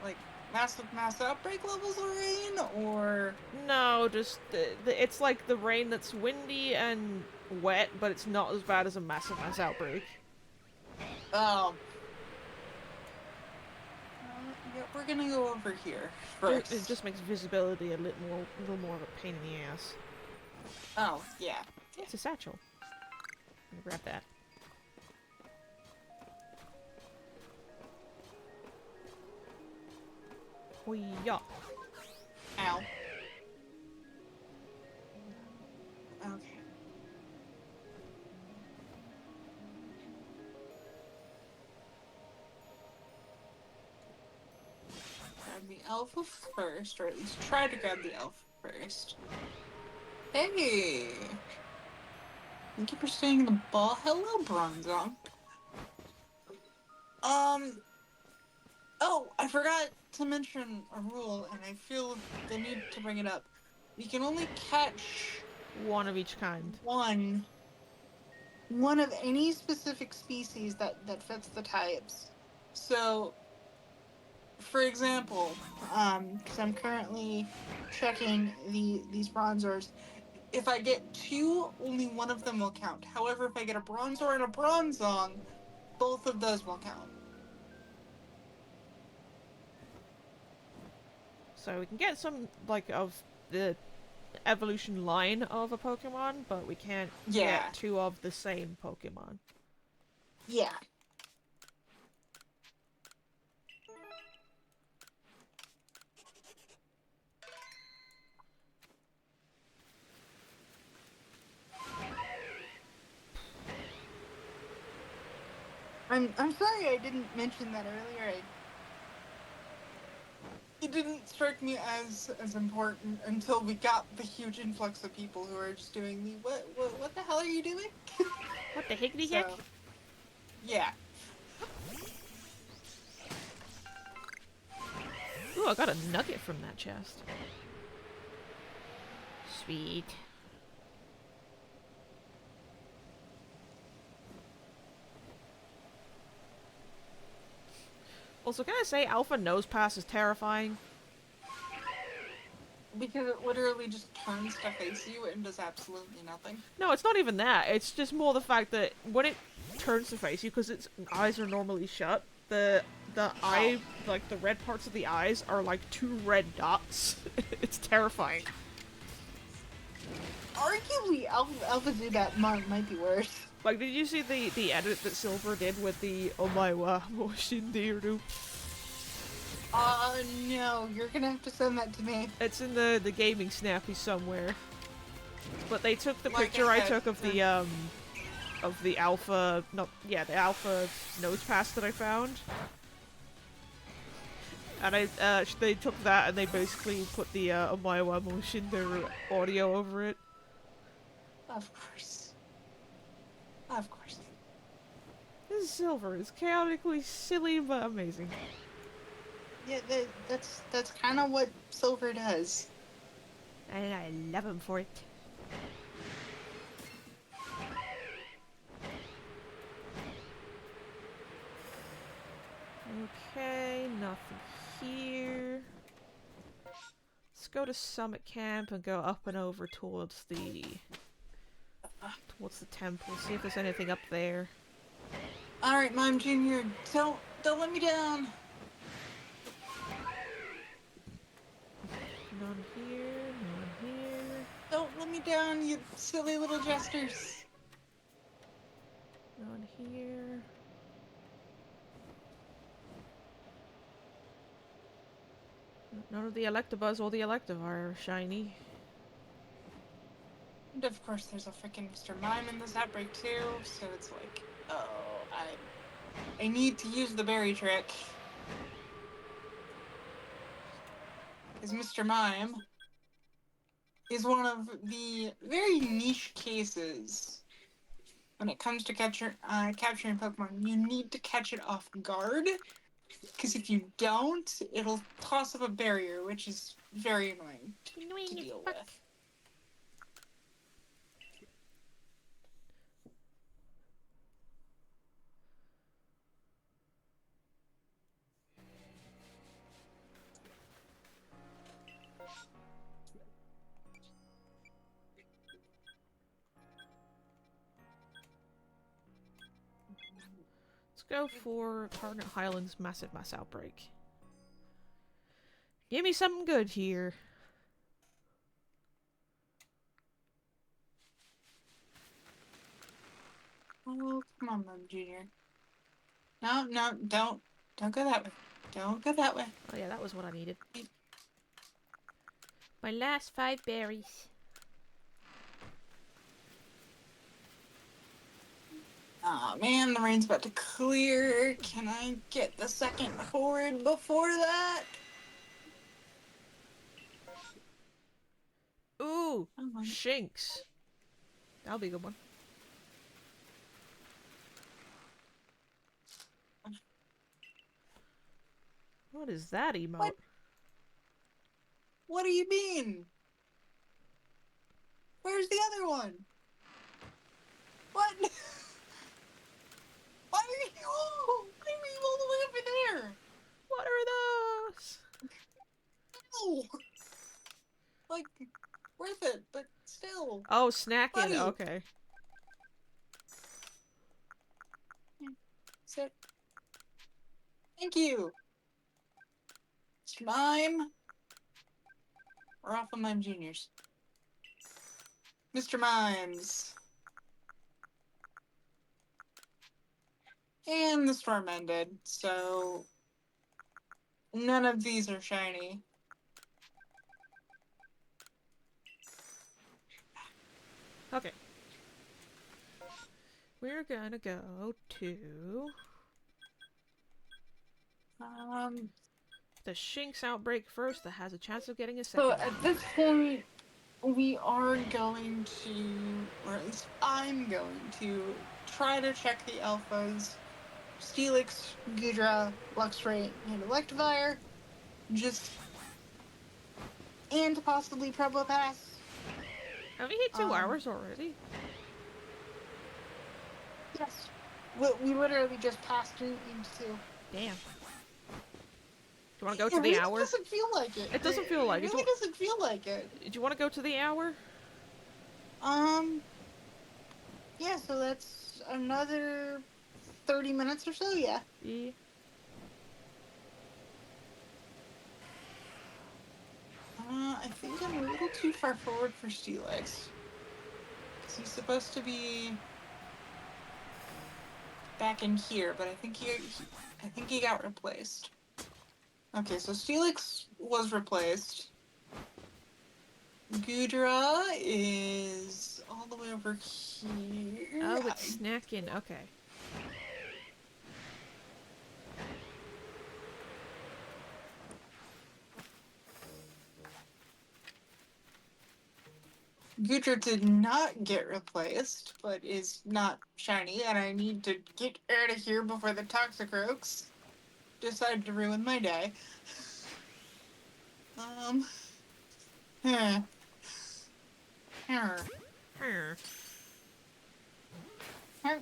Like mass outbreak levels of rain, or No, just it's like the rain that's windy and wet, but it's not as bad as a massive mass outbreak. um. Yeah, we're gonna go over here It first. just makes visibility a little more of a pain in the ass. Oh yeah, yeah. It's a satchel. I'm gonna grab that. Hoi-ya. Ow. Okay. Grab the alpha first, or at least try to grab the alpha first. Hey! Thank you for staying in the ball. Hello, Bronzong. Oh, I forgot to mention a rule, and I feel the need to bring it up. We can only catch One of each kind. one of any specific species that fits the types. So, for example, because I'm currently checking these bronzors. If I get two, only one of them will count. However, if I get a bronzor and a bronzong, both of those will count. So we can get some, like, of the evolution line of a Pokemon, but we can't Yeah, get two of the same Pokemon. yeah. I'm sorry I didn't mention that earlier. It didn't strike me as important until we got the huge influx of people who are just doing the what the hell are you doing? What the hickety heck? So yeah. Ooh, I got a nugget from that chest. Sweet. Also, can I say Alpha Nose Pass is terrifying? Because it literally just turns to face you and does absolutely nothing. No, it's not even that. It's just more the fact that when it turns to face you, because its eyes are normally shut, the eye, like the red parts of the eyes, are like two red dots. It's terrifying. Arguably, Alpha Zubat might be worse. Like, did you see the edit that Silver did with the Omae mo shinderu? No, you're gonna have to send that to me. It's in the gaming snappy somewhere. But they took the Like picture I I said, took of the alpha, no, yeah, the alpha nose pass that I found. And they took that and they basically put the Omae wa mo shinderu audio over it. of course. Of course. This Silver is chaotically silly but amazing. Yeah, that's kind of what Silver does. And I love him for it. Okay, nothing here. Let's go to Summit Camp and go up and over towards the temple. See if there's anything up there. All right, Mime Junior, don't let me down. None here, none here. Don't let me down, you silly little jesters. None here. None of the Electabuzz or the Electivire are shiny. And of course, there's a freaking Mr. Mime in this outbreak too, so it's like, oh, I need to use the berry trick. Because Mr. Mime is one of the very niche cases when it comes to capturing Pokemon. You need to catch it off guard, because if you don't, it'll toss up a barrier, which is very annoying to deal with. Let's go for Target Highlands Massive Mass Outbreak. Give me something good here. Oh, come on, Mom Junior. No, don't go that way. Don't go that way. Oh yeah, that was what I needed. My last 5 berries. Oh man, the rain's about to clear. Can I get the second horde before that? Ooh, Oh my. Shinx. That'll be a good one. What is that emote? What do you mean? Where's the other one? What? Why are you all the way over there? What are those? No. Like, worth it, but still. Oh, snacking. Buddy. Okay. Sit. Thank you. Mr. Mime. We're off of Mime Juniors. Mr. Mimes. And the storm ended, so none of these are shiny. Okay. We're gonna go to the Shinx outbreak first that has a chance of getting a second. So at this point, we are going to, or at least I'm going to, try to check the alphas. Steelix, Gudra, Luxray, and Electivire. And possibly Probopass. Have we hit 2 hours already? Yes. We literally just passed into 2. Damn. Do you want to go to It the really hour? doesn't feel like it. It doesn't feel like it. It really doesn't feel like it. Do you want to go to the hour? Yeah, so that's another 30 minutes or so, yeah. Yeah. I think I'm a little too far forward for Steelix. Because he's supposed to be back in here, but I think he got replaced. Okay, so Steelix was replaced. Gudra is all the way over here. Oh, it's snacking. Okay. Gudra did not get replaced, but is not shiny, and I need to get out of here before the Toxicroaks decide to ruin my day. Huh. Huh. Huh. Huh.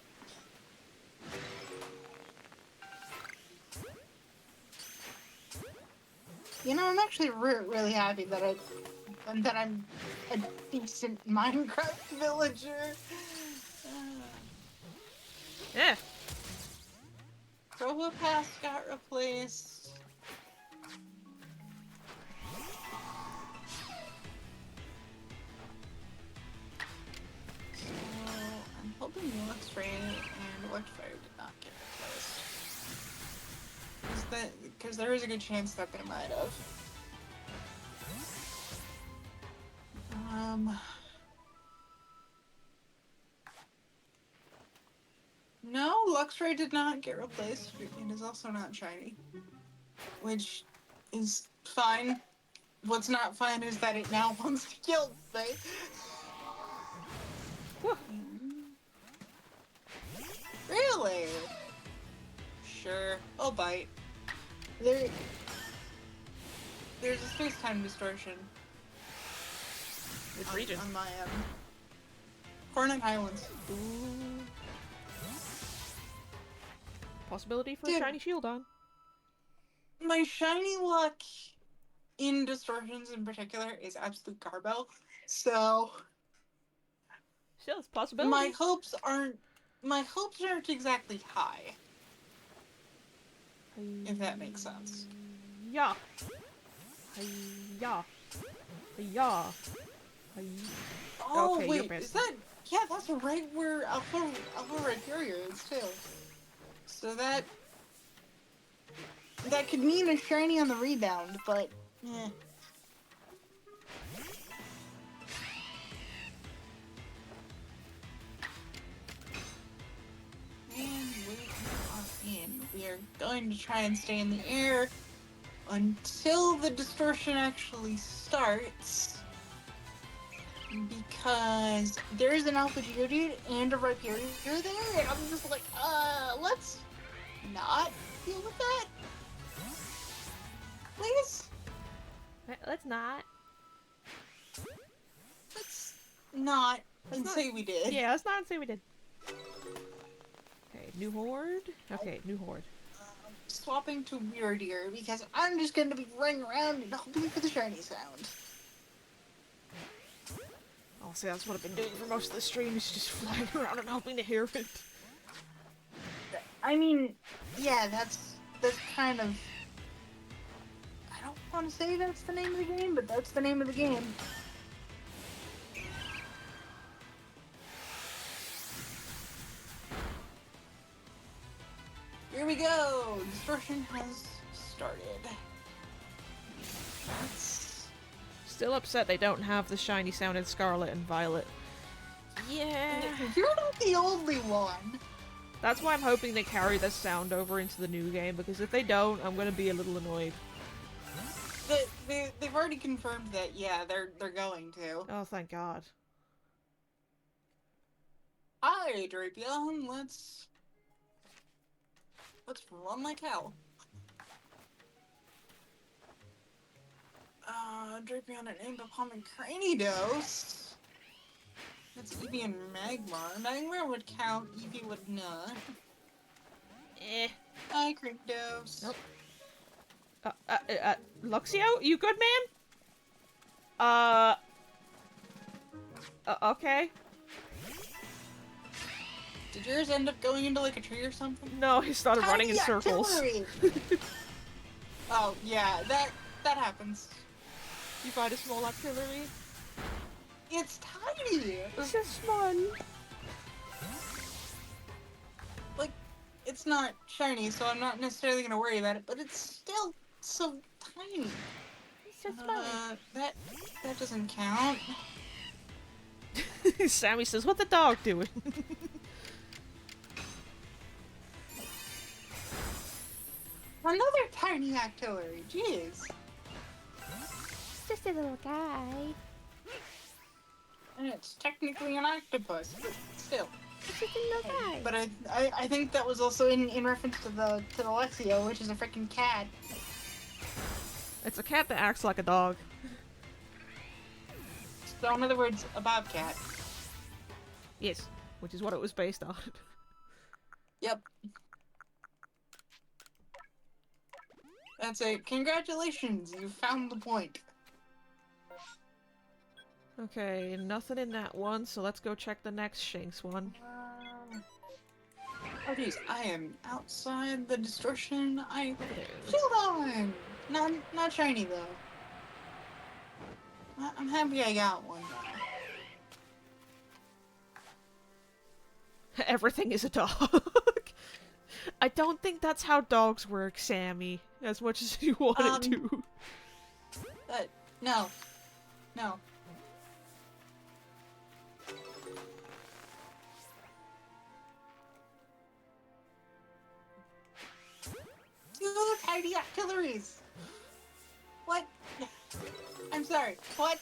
You know, I'm actually really happy that I'm a decent Minecraft villager. Yeah. Probopass got replaced. So I'm hoping Luxray and Electrify did not get replaced. Because there is a good chance that they might have. No, Luxray did not get replaced. It is also not shiny, which is fine. What's not fine is that it now wants to kill me. Really? Sure, I'll bite. There's a space-time distortion. Which region? On my end. Cornet Highlands. Ooh. Possibility for Dude, a shiny shield on. My shiny luck in distortions in particular is absolute garbo. So Still, it's a possibility. my hopes aren't exactly high. If that makes sense. Yeah. Yeah. Yeah. Oh Okay, wait, you're is that? Yeah, that's right where Alpha Rhyperior is too. So that could mean a shiny on the rebound, but eh. And we are going to try and stay in the air until the distortion actually starts. Because there's an Alpha Geodude and a Rhyperior there, and I'm just like, let's not deal with that. Please? Let's not. Let's not say we did. Yeah, let's not say we did. Okay, new horde. Okay, new horde. Swapping to Weirdier because I'm just going to be running around and hoping for the shiny sound. Oh, see, that's what I've been doing for most of the stream, is just flying around and hoping to hear it. I mean, yeah, that's kind of... I don't want to say that's the name of the game, but that's the name of the game. Here we go! Distortion has started. Still upset they don't have the shiny sound in Scarlet and Violet. Yeah. You're not the only one. That's why I'm hoping they carry this sound over into the new game, because if they don't, I'm gonna be a little annoyed. They've already confirmed that, yeah, they're going to. Oh, thank God. Hi, Drapion, let's run like hell. Drapion and Ambipom and Cranidos. That's Eevee and Magmar. Magmar would count, Eevee would not. Eh. Hi, Cranidos. Nope. Luxio? You good, man? Okay. Did yours end up going into, like, a tree or something? No, he started running in circles. Oh, yeah, that happens. You find a small artillery? It's tiny! It's just small. Like, it's not shiny, so I'm not necessarily gonna worry about it. But it's still so tiny. It's so small. That doesn't count. Sammy says, "What the dog doing?" Another tiny actillery. Jeez. Just a little guy. And it's technically an octopus, but still. It's just a little guy. But I think that was also in reference to the Lexio, which is a freaking cat. It's a cat that acts like a dog. So in other words, a bobcat. Yes, which is what it was based on. Yep. That's it. Congratulations, you found the point. Okay, nothing in that one, so let's go check the next Shanks one. Oh jeez, I am outside the distortion. There. Shield on! Not shiny though. I'm happy I got one. Everything is a dog. I don't think that's how dogs work, Sammy. As much as you want it to. No. No. Two tiny artilleries! What? I'm sorry, what?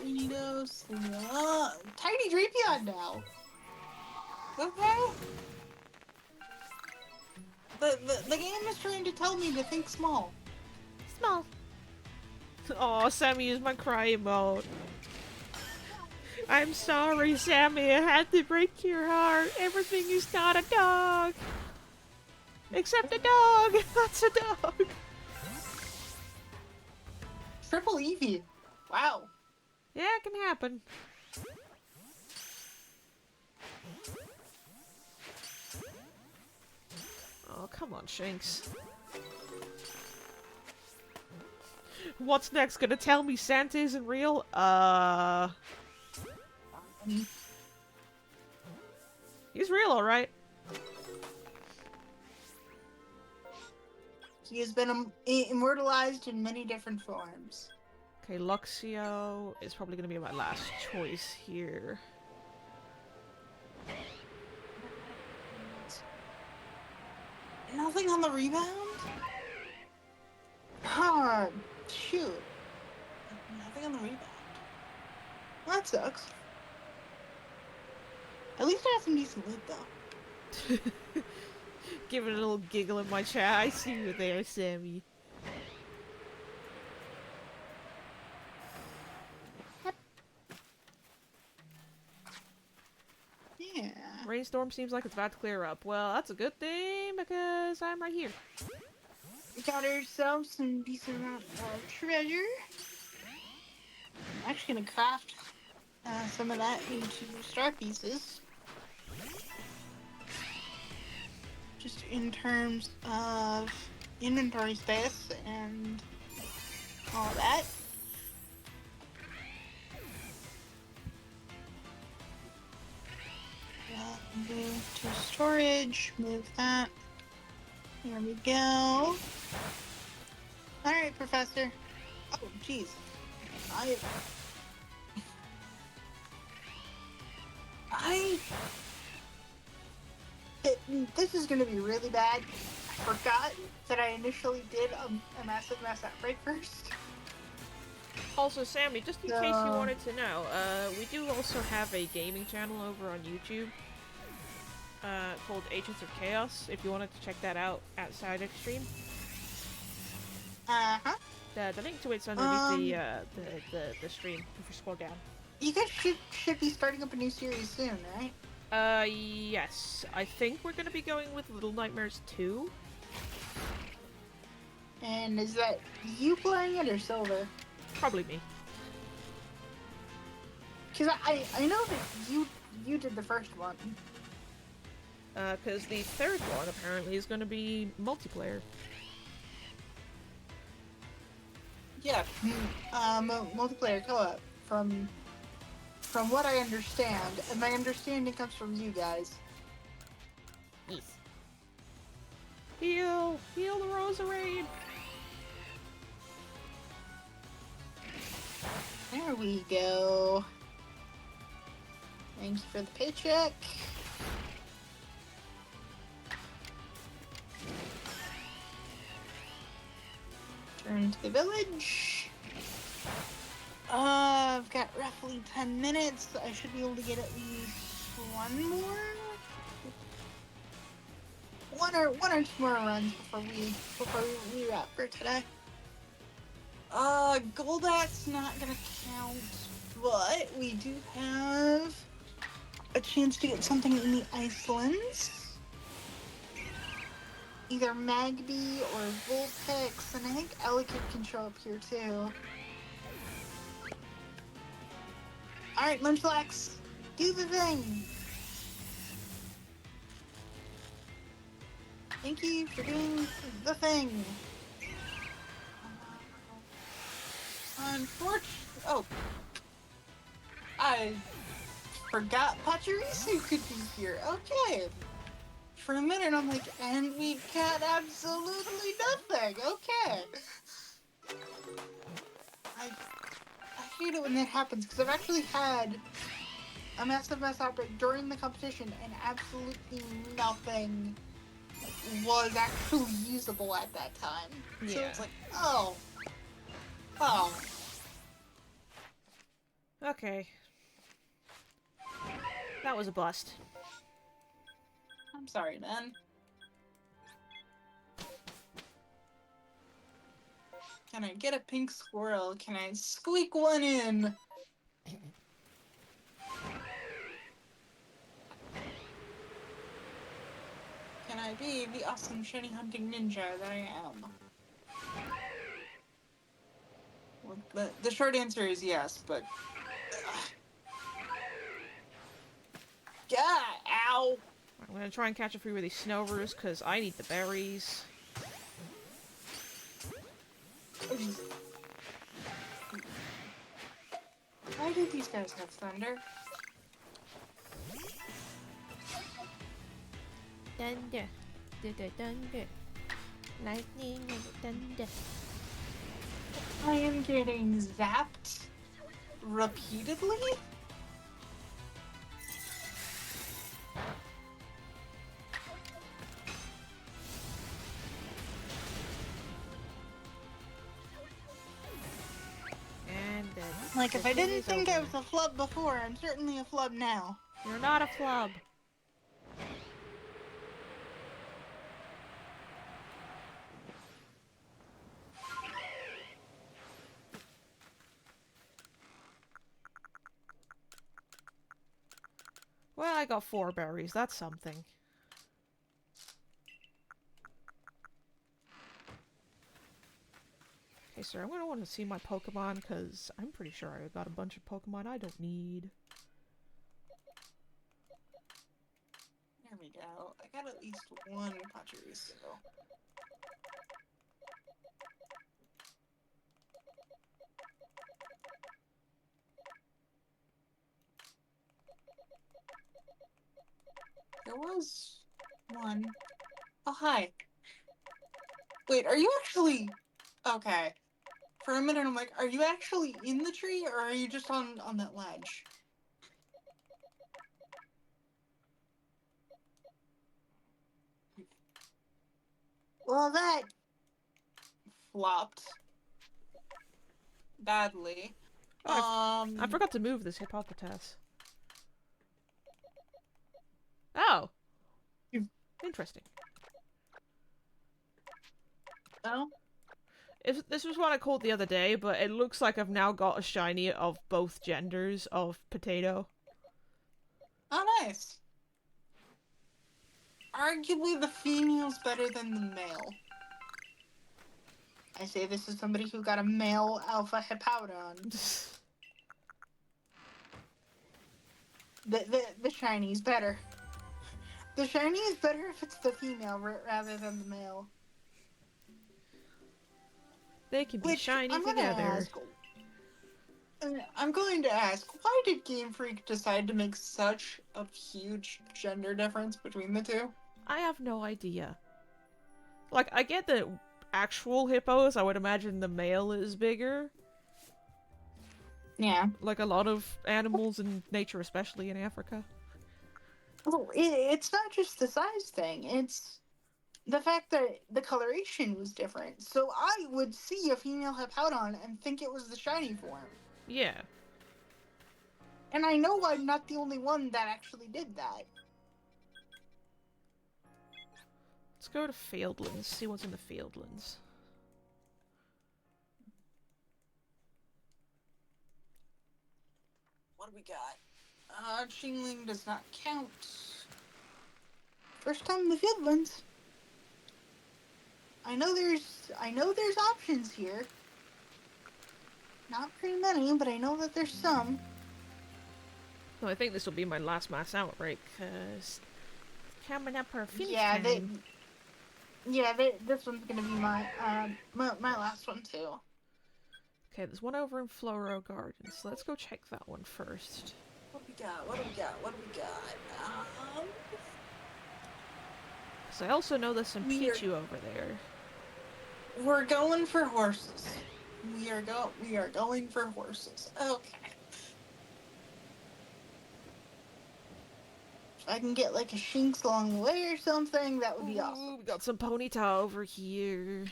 Neatos. Tiny Drapion now. Okay. The game is trying to tell me to think small. Small. Oh, Sammy is my cry emote. I'm sorry, Sammy. I had to break your heart. Everything is not a dog. Except a dog. That's a dog. Triple Eevee. Wow. Yeah, it can happen. Oh, come on, Shanks. What's next? Gonna tell me Santa isn't real? He's real, alright. He has been immortalized in many different forms. Okay, Luxio is probably gonna be my last choice here. Nothing on the rebound? Huh, shoot. Nothing on the rebound. Well, that sucks. At least I have some decent loot, though. Giving a little giggle in my chat. I see you there, Sammy. Yeah. Rainstorm seems like it's about to clear up. Well, that's a good thing because I'm right here. We got ourselves some decent amount of treasure. I'm actually gonna craft some of that into star pieces. Just in terms of inventory space and all that. Move to storage, move that. Here we go. Alright, Professor. Oh, jeez. This is gonna be really bad. I forgot that I initially did a massive mass outbreak first. Also, Sammy, just in case you wanted to know, we do also have a gaming channel over on YouTube called Agents of Chaos, if you wanted to check that out outside Extreme. Uh-huh. The link to it's underneath the stream, if you scroll down. You guys should be starting up a new series soon, right? Yes. I think we're gonna be going with Little Nightmares 2. And is that you playing it or Silver? Probably me. Because I know that you did the first one. Because the third one apparently is gonna be multiplayer. Yeah, multiplayer co-op. From what I understand, and my understanding comes from you guys. Yes. Heal! Heal the Roserade! There we go. Thank you for the paycheck. Turn to the village. I've got roughly 10 minutes. I should be able to get at least one more. One or two more runs before we wrap for today. Goldac's not gonna count, but we do have a chance to get something in the Icelands. Either Magby or Vulpix, and I think Elekid can show up here too. Alright, Munchlax, do the thing! Thank you for doing the thing! Unfortunately, oh, I forgot Pachirisu could be here. Okay. For a minute, I'm like, and we've got absolutely nothing. Okay. I hate it when that happens because I've actually had a massive mess outbreak during the competition and absolutely nothing was actually usable at that time. Yeah. So it's like, oh. Okay. That was a bust. I'm sorry, man. Can I get a pink squirrel? Can I squeak one in? Can I be the awesome shiny hunting ninja that I am? Well, the short answer is yes, but... God, ow! I'm gonna try and catch a few of these Snovers, because I need the berries. Why do these guys have thunder? Thunder. Thunder. Lightning and thunder. I am getting zapped repeatedly? And Like, if I didn't think I was a flub before, I'm certainly a flub now. You're not a flub. Well, I got 4 berries. That's something. Okay, sir, I'm gonna want to see my Pokemon, because I'm pretty sure I got a bunch of Pokemon I don't need. There we go. I got at least one Pachirisu. There was one. Oh, hi. Wait, are you actually... Okay. For a minute, I'm like, are you actually in the tree, or are you just on that ledge? Well, that flopped badly. Oh, I forgot to move this Hippopotas. Oh! Interesting. Oh? If this was what I called the other day, but it looks like I've now got a shiny of both genders of potato. Oh, nice. Arguably, the female's better than the male. I say this as somebody who got a male alpha Hippowdon. The shiny's better. The shiny is better if it's the female rather than the male. They can be Which shiny together. I'm going to ask, why did Game Freak decide to make such a huge gender difference between the two? I have no idea. Like, I get that actual hippos, I would imagine the male is bigger. Yeah. Like a lot of animals in nature, especially in Africa. Well, it's not just the size thing. It's the fact that the coloration was different. So I would see a female Hippowdon and think it was the shiny form. Yeah. And I know I'm not the only one that actually did that. Let's go to Fieldlands, see what's in the Fieldlands. What do we got? Chingling does not count. First time in the Fieldlands. I know there's options here. Not very many, but I know that there's some. No, I think this will be my last mass outbreak, because coming up for finish Yeah, time. this one's gonna be my last one too. Okay, there's one over in Floro Gardens, so let's go check that one first. What do we got? What do we got? What do we got? Because I also know there's some Pichu over there. We're going for horses. We are going for horses. Okay. If I can get like a Shinx along the way or something, that would be awesome. We got some Ponyta over here.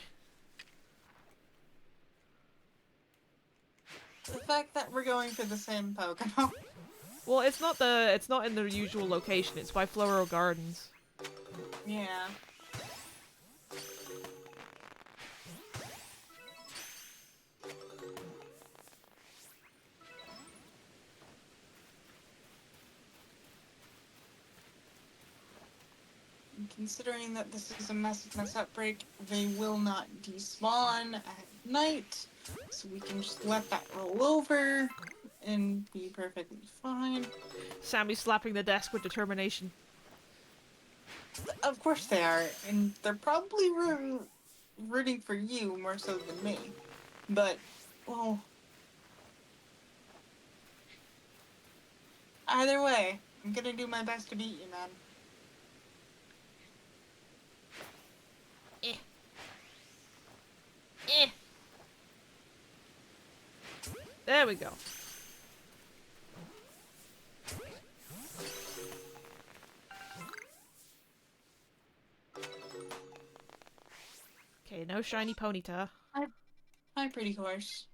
The fact that we're going for the same Pokemon. Well, it's not in the usual location. It's by Floro Gardens. Yeah. Considering that this is a mess outbreak, they will not despawn at night, so we can just let that roll over and be perfectly fine. Sammy's slapping the desk with determination. Of course they are, and they're probably rooting for you more so than me. But, well, either way, I'm gonna do my best to beat you, man. There we go. Okay, no shiny Ponyta. Hi, pretty horse.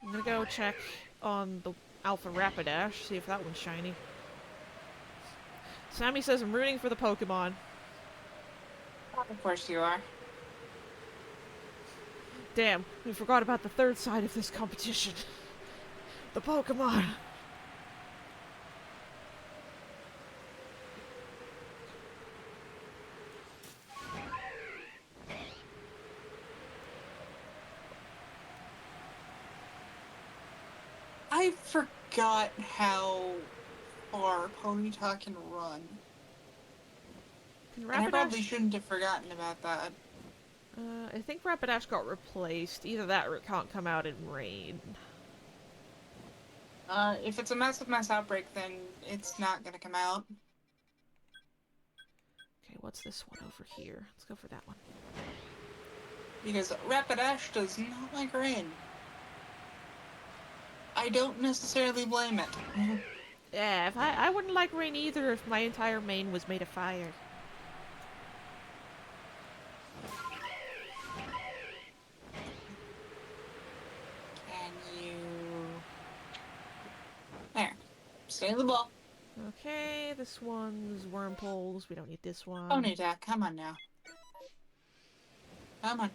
I'm gonna go check on the Alpha Rapidash, see if that one's shiny. Sammy says I'm rooting for the Pokemon. Of course you are. Damn, we forgot about the third side of this competition. The Pokemon. I forgot how far Ponyta can run. And I probably shouldn't have forgotten about that. I think Rapidash got replaced. Either that or it can't come out in rain. If it's a mass outbreak, then it's not gonna come out. Okay, what's this one over here? Let's go for that one. Because Rapidash does not like rain. I don't necessarily blame it. Yeah, if I wouldn't like rain either if my entire main was made of fire. Can you... There. Stay in the ball. Okay, this one's Wormpoles. We don't need this one. Ponyta, come on now. Come on.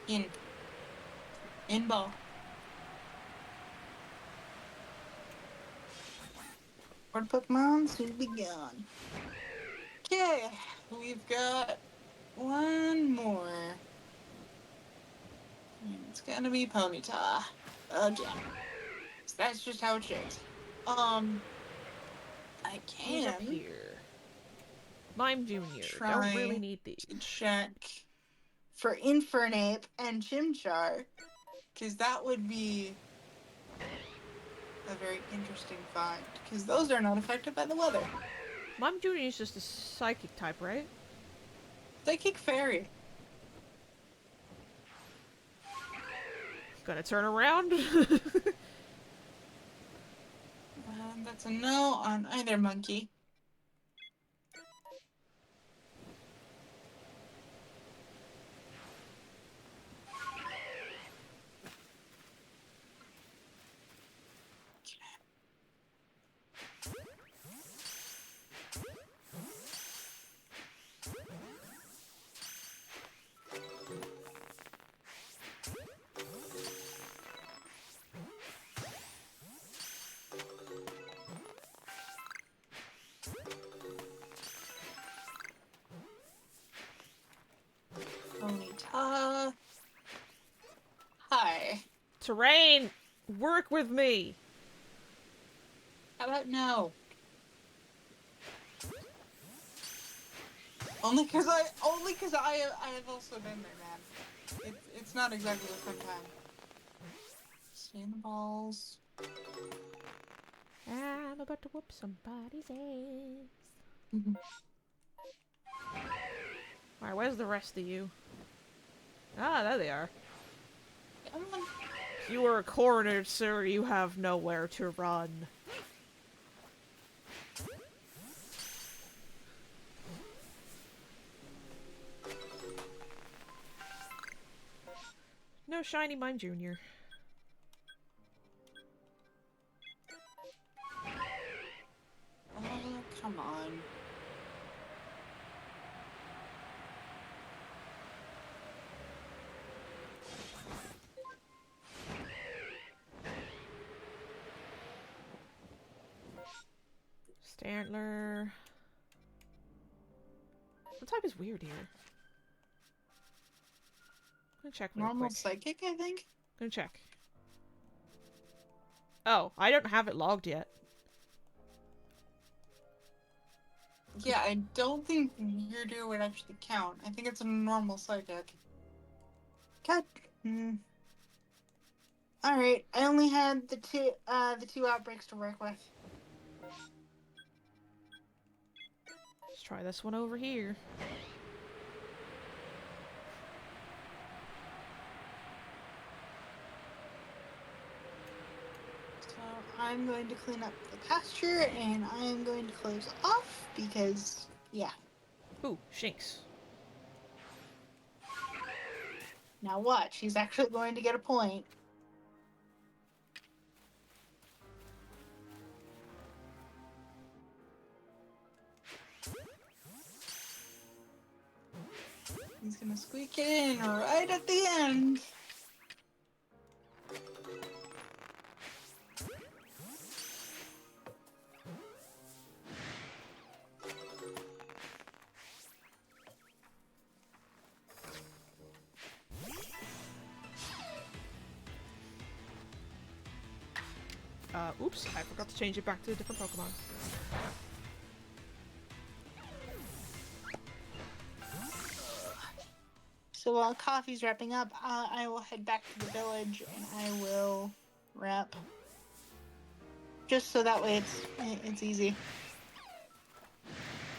In ball. Our Pokemon soon be gone. Okay, we've got one more. And it's gonna be Ponyta. Again. So that's just how it shakes. I Who's up can here? Mime Junior. try Don't really need these. to check for Infernape and Chimchar, because that would be a very interesting find, because those are not affected by the weather. Mime Junior is just a psychic type, right? Psychic Fairy. Gotta turn around. That's a no on either monkey. Onita. Hi. Terrain! Work with me! How about no? Only because I have also been there, man. It's not exactly a fun time. Stay in the balls. I'm about to whoop somebody's ass. Alright, where's the rest of you? Ah, there they are. Come on. You are cornered, sir. You have nowhere to run. No shiny Mime Junior. Oh, come on. Stantler. The type is weird here. I'm gonna check real Normal quick. psychic, I think? Gonna check. Oh, I don't have it logged yet. Yeah, I don't think your deer would actually count. I think it's a normal psychic. God. Alright, I only had the two outbreaks to work with. Let's try this one over here. So I'm going to clean up the pasture and I am going to close off because, yeah. Ooh, Shinx. Now watch, he's actually going to get a point. He's gonna squeak it in right at the end. Oops, I forgot to change it back to a different Pokemon. So while coffee's wrapping up, I will head back to the village and I will wrap. Just so that way it's easy.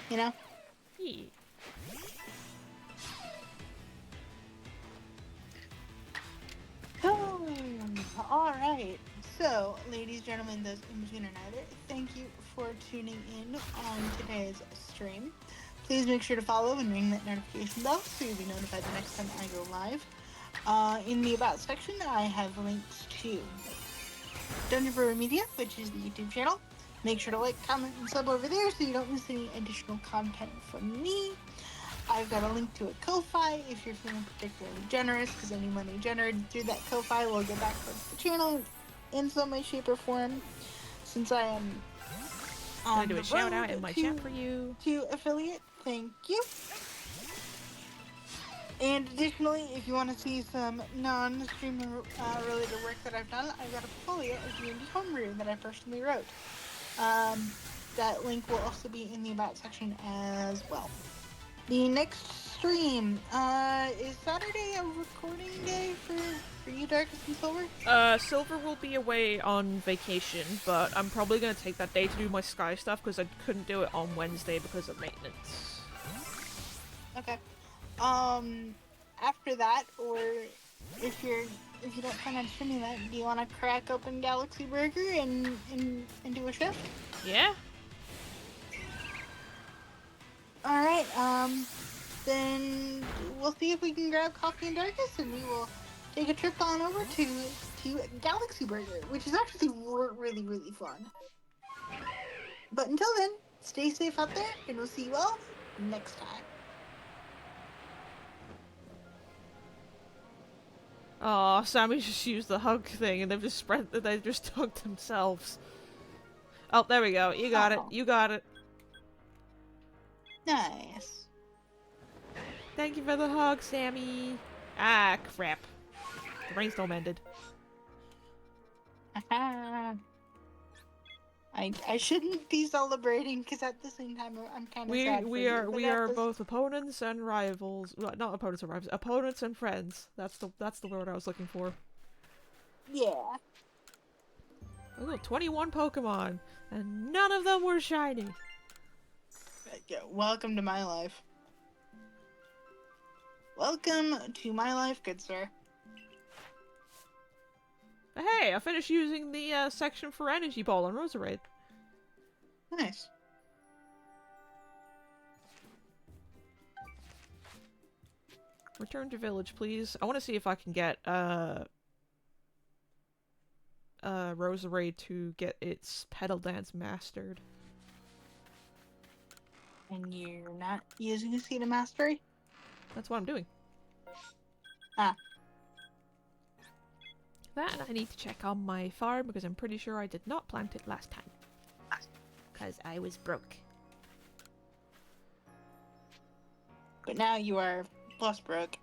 You know? Yeah. Alright. So, ladies, gentlemen, those in between and either, thank you for tuning in on today's stream. Please make sure to follow and ring that notification bell so you'll be notified the next time I go live. In the About section, I have links to Dungeon Brewer Media, which is the YouTube channel. Make sure to like, comment, and sub over there so you don't miss any additional content from me. I've got a link to a Ko-Fi if you're feeling particularly generous, because any money generated through that Ko-Fi will go back towards the channel in some way, shape, or form. Since I am on do a shout out in my chat for you. To affiliate, thank you. And additionally, if you want to see some non-stream related work that I've done, I've got a portfolio of D&D homebrew that I personally wrote. That link will also be in the About section as well. The next stream, is Saturday a recording day for you, Darkest and Silver? Silver will be away on vacation, but I'm probably gonna take that day to do my Sky stuff because I couldn't do it on Wednesday because of maintenance. Okay. After that, or if you don't plan on streaming that, do you want to crack open Galaxy Burger and do a shift? Yeah? All right. Then we'll see if we can grab Coffee and Darkest, and we will take a trip on over to Galaxy Burger, which is actually really really fun. But until then, stay safe out there, and we'll see you all next time. Aw, Sammy just used the hug thing and they just hugged themselves. Oh, there we go. You got it. You got it. Nice. Thank you for the hug, Sammy. Ah, crap. The brainstorm ended. I shouldn't be celebrating because at the same time I'm kind of sad for you. We are both opponents and rivals. Well, not opponents and rivals. Opponents and friends. That's the word I was looking for. Yeah. Oh, 21 Pokemon, and none of them were shiny. Yeah, welcome to my life. Welcome to my life, good sir. Hey, I finished using the section for Energy Ball on Roserade. Nice. Return to village, please. I want to see if I can get Roserade to get its pedal dance mastered. And you're not using a seed of mastery? That's what I'm doing. Ah. That, and I need to check on my farm because I'm pretty sure I did not plant it last time. Because I was broke. But now you are plus broke.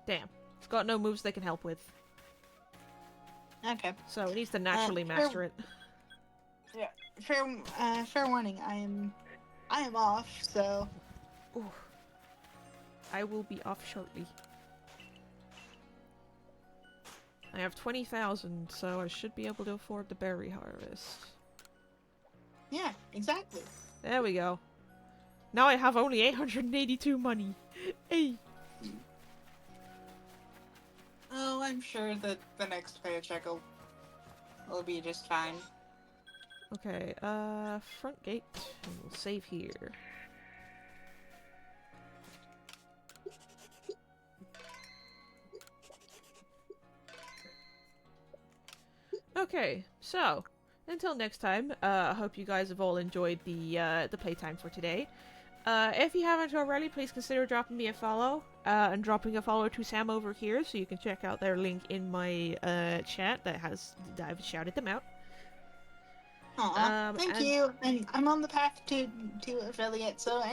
Damn. It's got no moves they can help with. Okay. So it needs to naturally master it. Yeah. Fair warning, I am off, so... Ooh. I will be off shortly. I have 20,000, so I should be able to afford the berry harvest. Yeah, exactly. There we go. Now I have only 882 money. Hey. Oh, I'm sure that the next paycheck will be just fine. Okay, front gate. And we'll save here. Okay, so until next time, I hope you guys have all enjoyed the playtime for today. If you haven't already, please consider dropping me a follow, and dropping a follow to Sam over here, so you can check out their link in my chat that I've shouted them out. Thank you. And I'm on the path to affiliate, so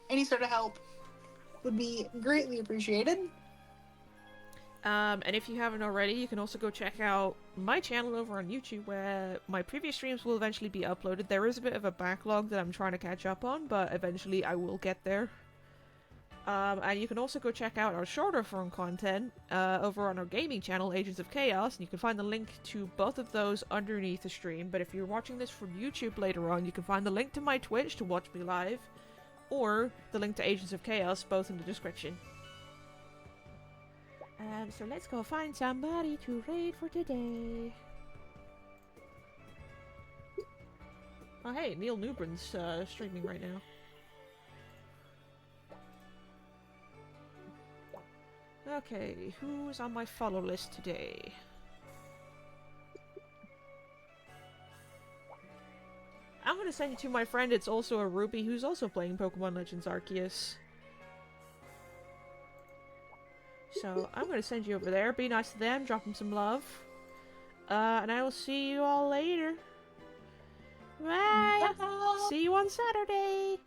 any sort of help would be greatly appreciated. And if you haven't already, you can also go check out my channel over on YouTube, where my previous streams will eventually be uploaded. There is a bit of a backlog that I'm trying to catch up on, but eventually I will get there. And you can also go check out our shorter form content over on our gaming channel, Agents of Chaos, and you can find the link to both of those underneath the stream. But if you're watching this from YouTube later on, you can find the link to my Twitch to watch me live, or the link to Agents of Chaos, both in the description. So let's go find somebody to raid for today. Oh hey, Neil Newburn's streaming right now. Okay, who's on my follow list today? I'm gonna send you to my friend, it's also a Ruby, who's also playing Pokemon Legends Arceus. So, I'm gonna send you over there, be nice to them, drop them some love. And I will see you all later. Bye! Bye. See you on Saturday!